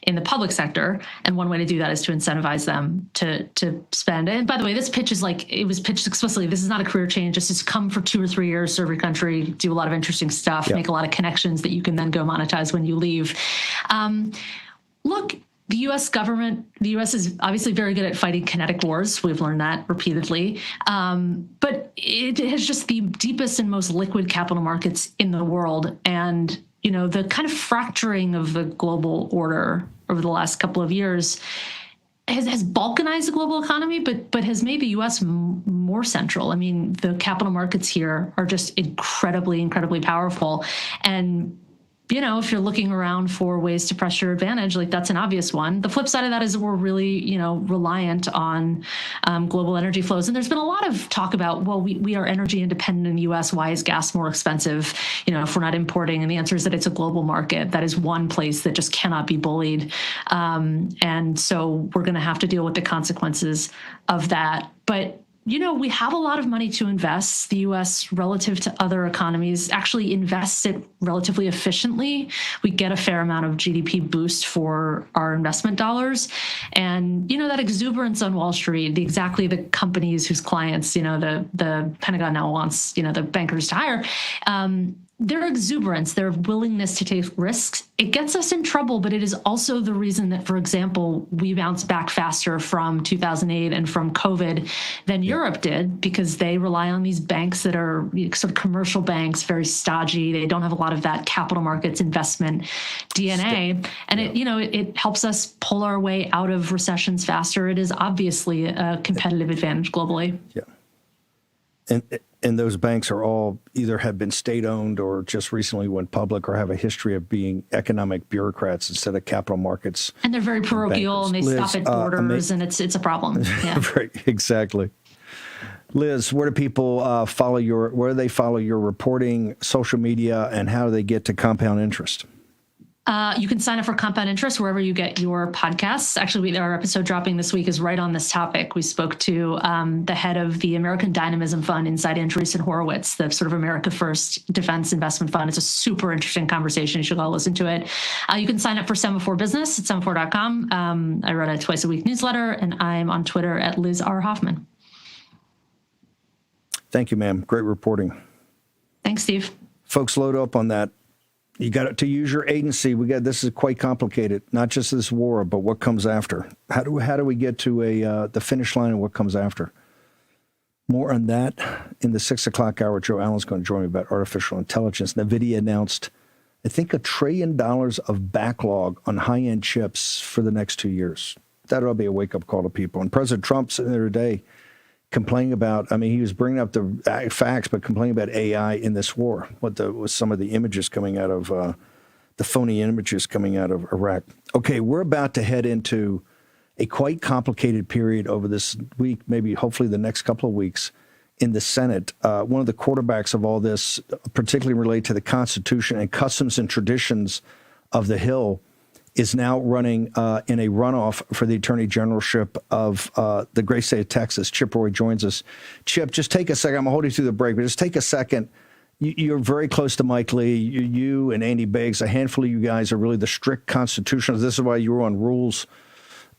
in the public sector. And one way to do that is to incentivize them to spend. And by the way, this pitch is it was pitched explicitly. This is not a career change. This is come for 2 or 3 years, serve your country, do a lot of interesting stuff, make a lot of connections that you can then go monetize when you leave. Look, the U.S. government, the U.S. is obviously very good at fighting kinetic wars. We've learned that repeatedly. But it has just the deepest and most liquid capital markets in the world. And, the kind of fracturing of the global order over the last couple of years has balkanized the global economy, but has made the U.S. more central. I mean, the capital markets here are just incredibly, incredibly powerful. And if you're looking around for ways to press your advantage, like that's an obvious one. The flip side of that is we're really, reliant on global energy flows. And there's been a lot of talk about, well, we are energy independent in the U.S. Why is gas more expensive, if we're not importing? And the answer is that it's a global market. That is one place that just cannot be bullied. And so we're going to have to deal with the consequences of that. But we have a lot of money to invest. The U.S., relative to other economies, actually invests it relatively efficiently. We get a fair amount of GDP boost for our investment dollars. And, that exuberance on Wall Street, exactly the companies whose clients, the Pentagon now wants, the bankers to hire, their exuberance, their willingness to take risks, it gets us in trouble, but it is also the reason that, for example, we bounced back faster from 2008 and from COVID than Europe did, because they rely on these banks that are sort of commercial banks, very stodgy. They don't have a lot of that capital markets investment DNA. And it helps us pull our way out of recessions faster. It is obviously a competitive advantage globally. Yeah. And those banks are all either have been state-owned or just recently went public or have a history of being economic bureaucrats instead of capital markets. And they're very parochial and they stop at borders and it's a problem. Yeah. Right, exactly. Liz, where do people where do they follow your reporting, social media, and how do they get to Compound Interest? You can sign up for Compound Interest wherever you get your podcasts. Actually, our episode dropping this week is right on this topic. We spoke to the head of the American Dynamism Fund inside Andreessen Horowitz, the sort of America First Defense Investment Fund. It's a super interesting conversation. You should all listen to it. You can sign up for Semaphore Business at semaphore.com. I write a twice a week newsletter, and I'm on Twitter at Liz R. Hoffman. Thank you, ma'am. Great reporting. Thanks, Steve. Folks, load up on that. You got to use your agency. This is quite complicated, not just this war, but what comes after. How do we get to the finish line and what comes after? More on that in the 6 o'clock hour. Joe Allen's going to join me about artificial intelligence. NVIDIA announced, I think, $1 trillion of backlog on high-end chips for the next 2 years. That ought to be a wake-up call to people. And President Trump sitting there today complaining about, he was bringing up the facts, but complaining about AI in this war. Was some of the images coming out of, the phony images coming out of Iraq. Okay, we're about to head into a quite complicated period over this week, maybe hopefully the next couple of weeks in the Senate. One of the quarterbacks of all this, particularly related to the Constitution and customs and traditions of the Hill, is now running in a runoff for the Attorney Generalship of the great state of Texas. Chip Roy joins us. Chip, just take a second. I'm going to hold you through the break, but just take a second. You're very close to Mike Lee. You and Andy Biggs, a handful of you guys are really the strict constitutionalists. This is why you were on rules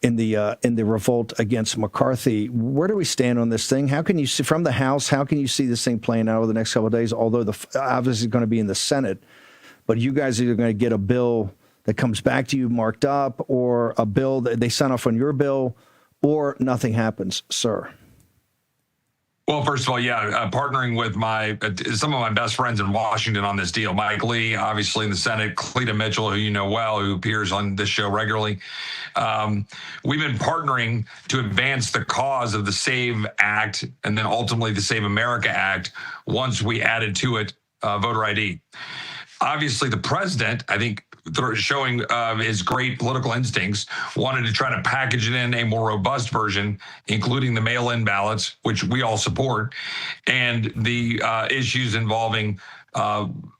in the revolt against McCarthy. Where do we stand on this thing? How can you see from the House? How can you see this thing playing out over the next couple of days? Although obviously it's going to be in the Senate, but you guys are either going to get a bill that comes back to you marked up, or a bill that they sign off on your bill, or nothing happens, sir. Well, first of all, partnering with some of my best friends in Washington on this deal. Mike Lee, obviously in the Senate, Cleta Mitchell, who you know well, who appears on this show regularly. We've been partnering to advance the cause of the SAVE Act and then ultimately the Save America Act once we added to it voter ID. Obviously, the president, I think, showing his great political instincts, wanted to try to package it in a more robust version, including the mail-in ballots, which we all support, and the issues involving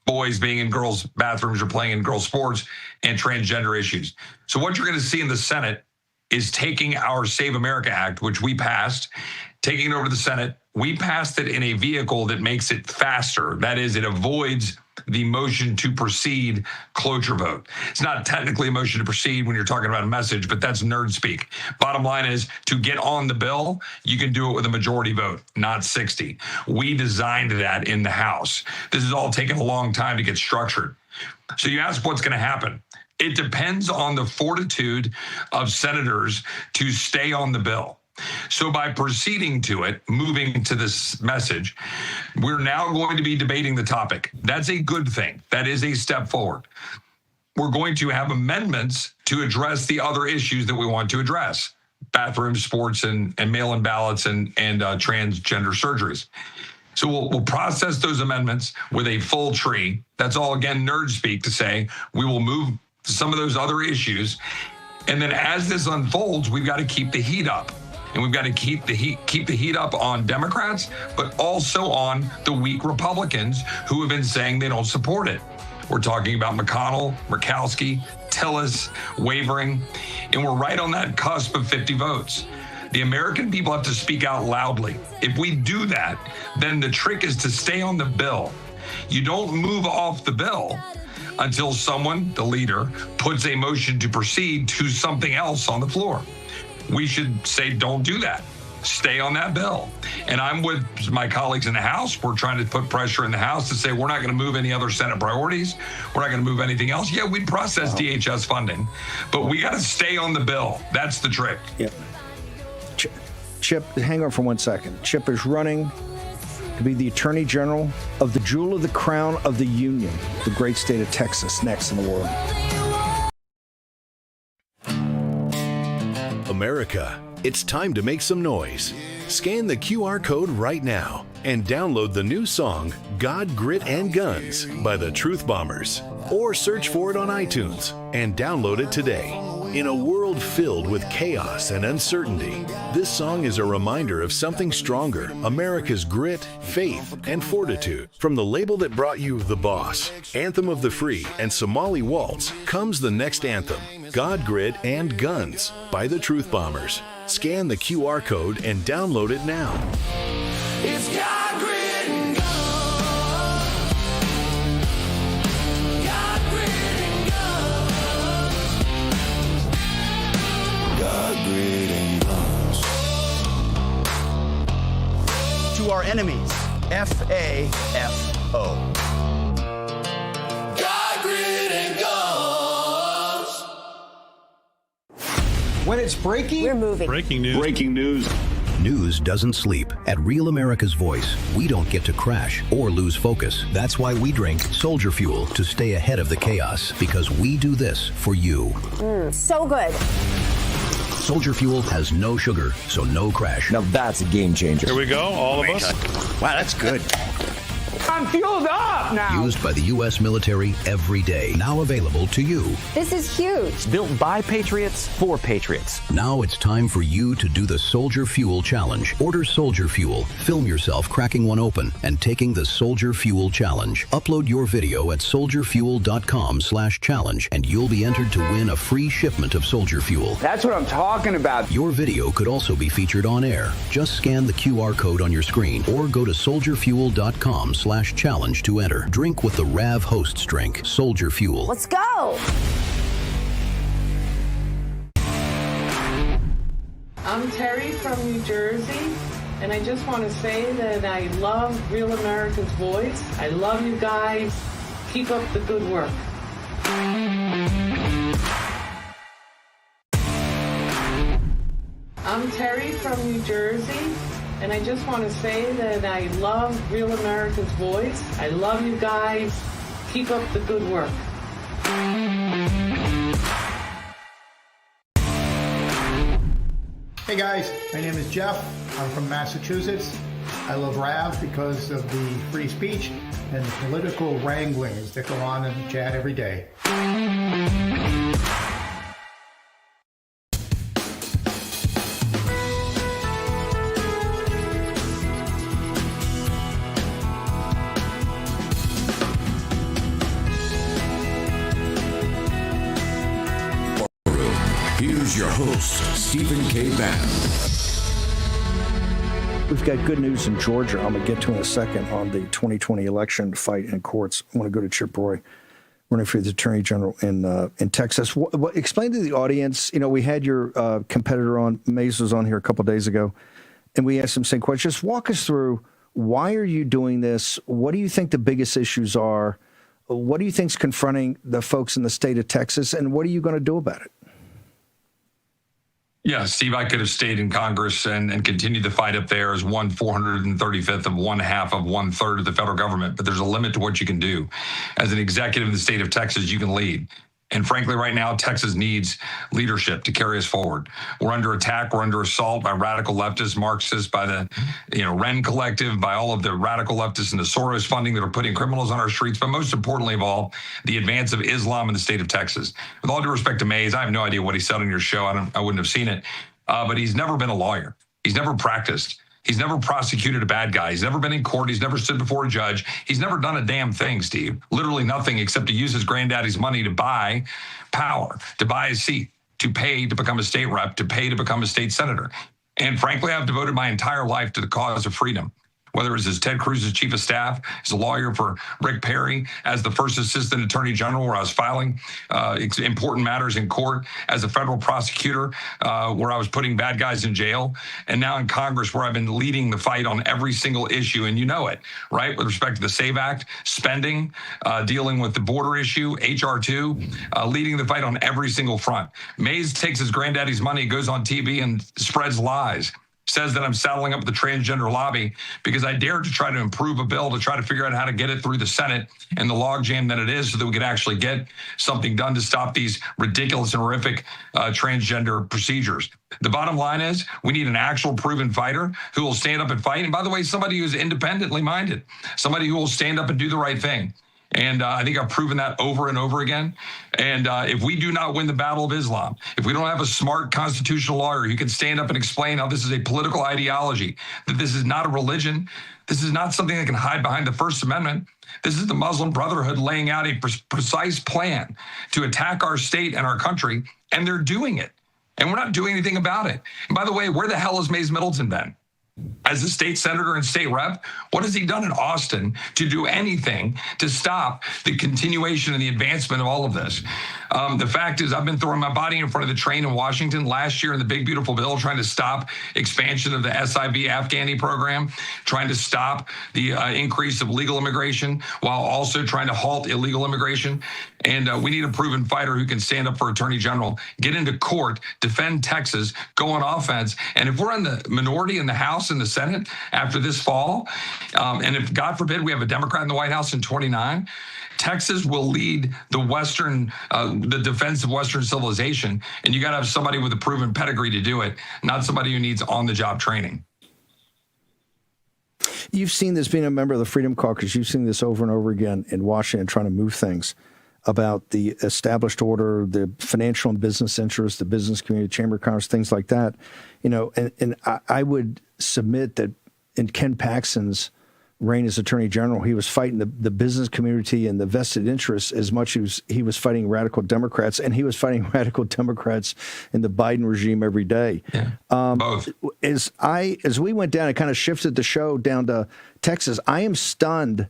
boys being in girls' bathrooms or playing in girls' sports, and transgender issues. So what you're going to see in the Senate is taking our Save America Act, which we passed, taking it over to the Senate. We passed it in a vehicle that makes it faster. That is, it avoids the motion to proceed cloture vote. It's not technically a motion to proceed when you're talking about a message, but that's nerd speak. Bottom line is, to get on the bill, you can do it with a majority vote, not 60. We designed that in the House. This has all taken a long time to get structured. So you ask what's going to happen. It depends on the fortitude of senators to stay on the bill. So by proceeding to it, moving to this message, we're now going to be debating the topic. That's a good thing. That is a step forward. we're going to have amendments to address the other issues that we want to address: bathrooms, sports, and mail-in ballots and transgender surgeries. So we'll process those amendments with a full tree. That's all, again, nerd speak to say we will move some of those other issues. And then as this unfolds, we've got to keep the heat up. And we've got to keep the heat up on Democrats, but also on the weak Republicans who have been saying they don't support it. We're talking about McConnell, Murkowski, Tillis, wavering, and we're right on that cusp of 50 votes. The American people have to speak out loudly. If we do that, then the trick is to stay on the bill. You don't move off the bill until someone, the leader, puts a motion to proceed to something else on the floor. We should say, don't do that. Stay on that bill. And I'm with my colleagues in the House. We're trying to put pressure in the House to say we're not going to move any other Senate priorities. We're not going to move anything else. Yeah, we'd process DHS funding, but we got to stay on the bill. That's the trick. Yep. Chip, hang on for 1 second. Chip is running to be the Attorney General of the jewel of the crown of the Union, the great state of Texas, next in the world. America, it's time to make some noise. Scan the QR code right now and download the new song, God, Grit, and Guns by the Truth Bombers. Or search for it on iTunes and download it today. In a world filled with chaos and uncertainty, this song is a reminder of something stronger, America's grit, faith, and fortitude. From the label that brought you The Boss, Anthem of the Free, and Somali Waltz, comes the next anthem, God, Grit, and Guns by the Truth Bombers. Scan the QR code and download it now. It's God, grit, and guns. God, grit, and guns. God, grit, and guns. To our enemies, FAFO. God, grit, and guns. When it's breaking, We're moving. Breaking news. Breaking news. News doesn't sleep. At Real America's Voice, we don't get to crash or lose focus. That's why we drink Soldier Fuel to stay ahead of the chaos, because we do this for you. So good. Soldier Fuel has no sugar, so no crash. Now that's a game changer. Here we go, all of us. Wow, that's good. I'm fueled up now. Used by the U.S. military every day. Now available to you. This is huge. Built by Patriots for Patriots. Now it's time for you to do the Soldier Fuel Challenge. Order Soldier Fuel, film yourself cracking one open, and taking the Soldier Fuel Challenge. Upload your video at soldierfuel.com/challenge, and you'll be entered to win a free shipment of Soldier Fuel. That's what I'm talking about. Your video could also be featured on air. Just scan the QR code on your screen or go to soldierfuel.com/challenge to enter. Drink with the Rav Hosts drink, Soldier Fuel. Let's go. I'm Terry from New Jersey, and I just want to say that I love Real America's Voice. I love you guys. Keep up the good work. I'm Terry from New Jersey, and I just want to say that I love Real America's Voice. I love you guys. Keep up the good work. Hey guys, my name is Jeff. I'm from Massachusetts. I love Rav because of the free speech and the political wranglings that go on in the chat every day. Here's your host, Stephen K. Bannon. We've got good news in Georgia. I'm going to get to in a second on the 2020 election fight in courts. I want to go to Chip Roy, running for the Attorney General in Texas. Explain to the audience, we had your competitor on, Mays was on here a couple of days ago, and we asked him the same question. Just walk us through, why are you doing this? What do you think the biggest issues are? What do you think is confronting the folks in the state of Texas, and what are you going to do about it? Yeah, Steve, I could have stayed in Congress and continued the fight up there as 1/435th of 1/2 of 1/3 of the federal government. But there's a limit to what you can do. As an executive in the state of Texas, you can lead. And frankly, right now, Texas needs leadership to carry us forward. We're under attack. We're under assault by radical leftists, Marxists, by the Ren Collective, by all of the radical leftists and the Soros funding that are putting criminals on our streets. But most importantly of all, the advance of Islam in the state of Texas. With all due respect to Mays, I have no idea what he said on your show. I wouldn't have seen it. But he's never been a lawyer. He's never practiced. He's never prosecuted a bad guy. He's never been in court. He's never stood before a judge. He's never done a damn thing, Steve. Literally nothing except to use his granddaddy's money to buy power, to buy a seat, to pay to become a state rep, to pay to become a state senator. And frankly, I've devoted my entire life to the cause of freedom. Whether it was as Ted Cruz's chief of staff, as a lawyer for Rick Perry, as the first assistant attorney general where I was filing important matters in court, as a federal prosecutor where I was putting bad guys in jail, and now in Congress where I've been leading the fight on every single issue, and you know it, right? With respect to the SAVE Act, spending, dealing with the border issue, HR 2, leading the fight on every single front. Mays takes his granddaddy's money, goes on TV and spreads lies. Says that I'm saddling up with the transgender lobby because I dared to try to improve a bill to try to figure out how to get it through the Senate and the logjam that it is so that we could actually get something done to stop these ridiculous and horrific transgender procedures. The bottom line is we need an actual proven fighter who will stand up and fight. And by the way, somebody who's independently minded, somebody who will stand up and do the right thing. And I think I've proven that over and over again. And if we do not win the battle of Islam, if we don't have a smart constitutional lawyer who can stand up and explain how this is a political ideology, that this is not a religion, this is not something that can hide behind the First Amendment. This is the Muslim Brotherhood laying out a precise plan to attack our state and our country, and they're doing it. And we're not doing anything about it. And by the way, where the hell has Mays Middleton been? As a state senator and state rep, what has he done in Austin to do anything to stop the continuation and the advancement of all of this? The fact is, I've been throwing my body in front of the train in Washington last year in the big, beautiful bill, trying to stop expansion of the SIV Afghani program, trying to stop the increase of legal immigration while also trying to halt illegal immigration. And we need a proven fighter who can stand up for attorney general, get into court, defend Texas, go on offense. And if we're in the minority in the House and the Senate after this fall, and if, God forbid, we have a Democrat in the White House in 29, Texas will lead the defense of Western civilization. And you got to have somebody with a proven pedigree to do it, not somebody who needs on-the-job training. You've seen this being a member of the Freedom Caucus. You've seen this over and over again in Washington trying to move things about the established order, the financial and business interests, the business community, Chamber of Commerce, things like that. And I would submit that in Ken Paxton's reign as Attorney General, he was fighting the business community and the vested interests as much as he was fighting radical Democrats, and he was fighting radical Democrats in the Biden regime every day. Yeah, both. As we went down and kind of shifted the show down to Texas, I am stunned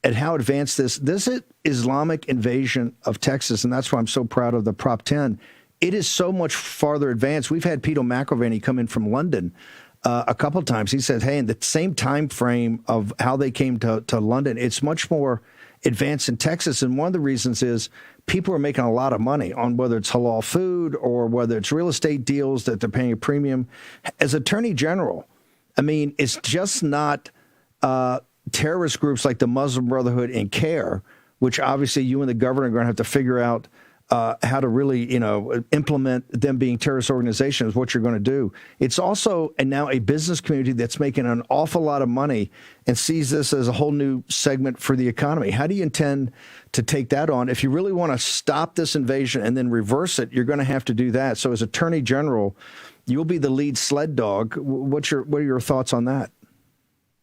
at how advanced this Islamic invasion of Texas, and that's why I'm so proud of the Prop 10. It is so much farther advanced. We've had Peter McIlvaney come in from London a couple of times. He said, hey, in the same time frame of how they came to London, it's much more advanced in Texas. And one of the reasons is people are making a lot of money on whether it's halal food or whether it's real estate deals that they're paying a premium. As Attorney General, I mean, it's just not terrorist groups like the Muslim Brotherhood and CARE, which obviously you and the governor are going to have to figure out how to really, implement them being terrorist organizations, what you're going to do. It's also now a business community that's making an awful lot of money and sees this as a whole new segment for the economy. How do you intend to take that on? If you really want to stop this invasion and then reverse it, you're going to have to do that. So as Attorney General, you'll be the lead sled dog. What are your thoughts on that?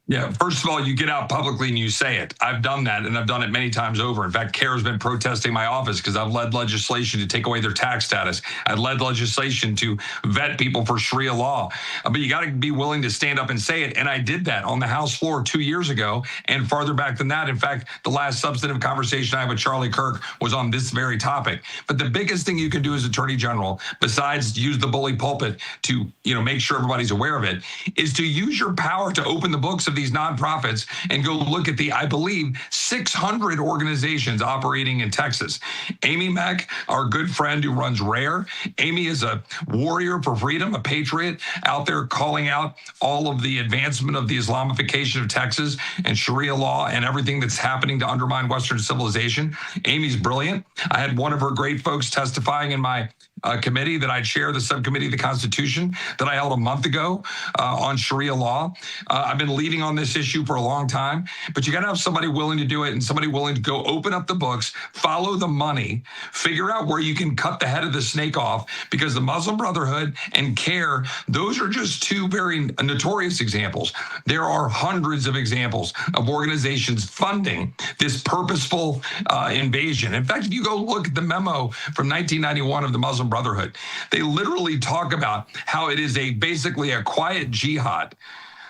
Yeah, first of all, you get out publicly and you say it. I've done that, and I've done it many times over. In fact, CARE has been protesting my office because I've led legislation to take away their tax status. I've led legislation to vet people for Sharia law. But you got to be willing to stand up and say it, and I did that on the House floor 2 years ago, and farther back than that. In fact, the last substantive conversation I had with Charlie Kirk was on this very topic. But the biggest thing you can do as Attorney General, besides use the bully pulpit to make sure everybody's aware of it, is to use your power to open the books of these nonprofits and go look at the, I believe, 600 organizations operating in Texas. Amy Mack, our good friend who runs RARE. Amy is a warrior for freedom, a patriot out there calling out all of the advancement of the Islamification of Texas and Sharia law and everything that's happening to undermine Western civilization. Amy's brilliant. I had one of her great folks testifying in my committee that I chair, the subcommittee of the Constitution, that I held a month ago on Sharia law. I've been leading on this issue for a long time, but you got to have somebody willing to do it and somebody willing to go open up the books, follow the money, figure out where you can cut the head of the snake off, because the Muslim Brotherhood and CARE, those are just two very notorious examples. There are hundreds of examples of organizations funding this purposeful invasion. In fact, if you go look at the memo from 1991 of the Muslim Brotherhood, they literally talk about how it is basically a quiet jihad,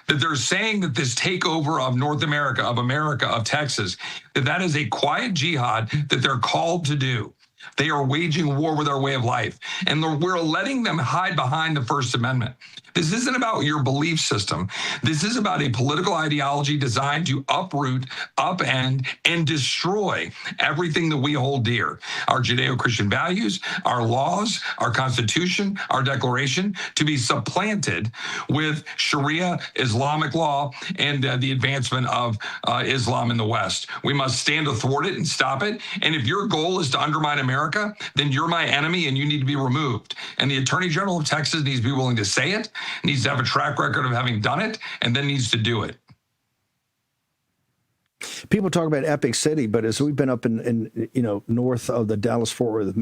that they're saying that this takeover of North America, of Texas, that is a quiet jihad that they're called to do. They are waging war with our way of life, and we're letting them hide behind the First Amendment. This isn't about your belief system. This is about a political ideology designed to uproot, upend, and destroy everything that we hold dear. Our Judeo-Christian values, our laws, our Constitution, our Declaration, to be supplanted with Sharia, Islamic law, and the advancement of Islam in the West. We must stand athwart it and stop it. And if your goal is to undermine America, then you're my enemy and you need to be removed. And the Attorney General of Texas needs to be willing to say it, needs to have a track record of having done it, and then needs to do it. People talk about Epic City, but as we've been up in north of the Dallas-Fort Worth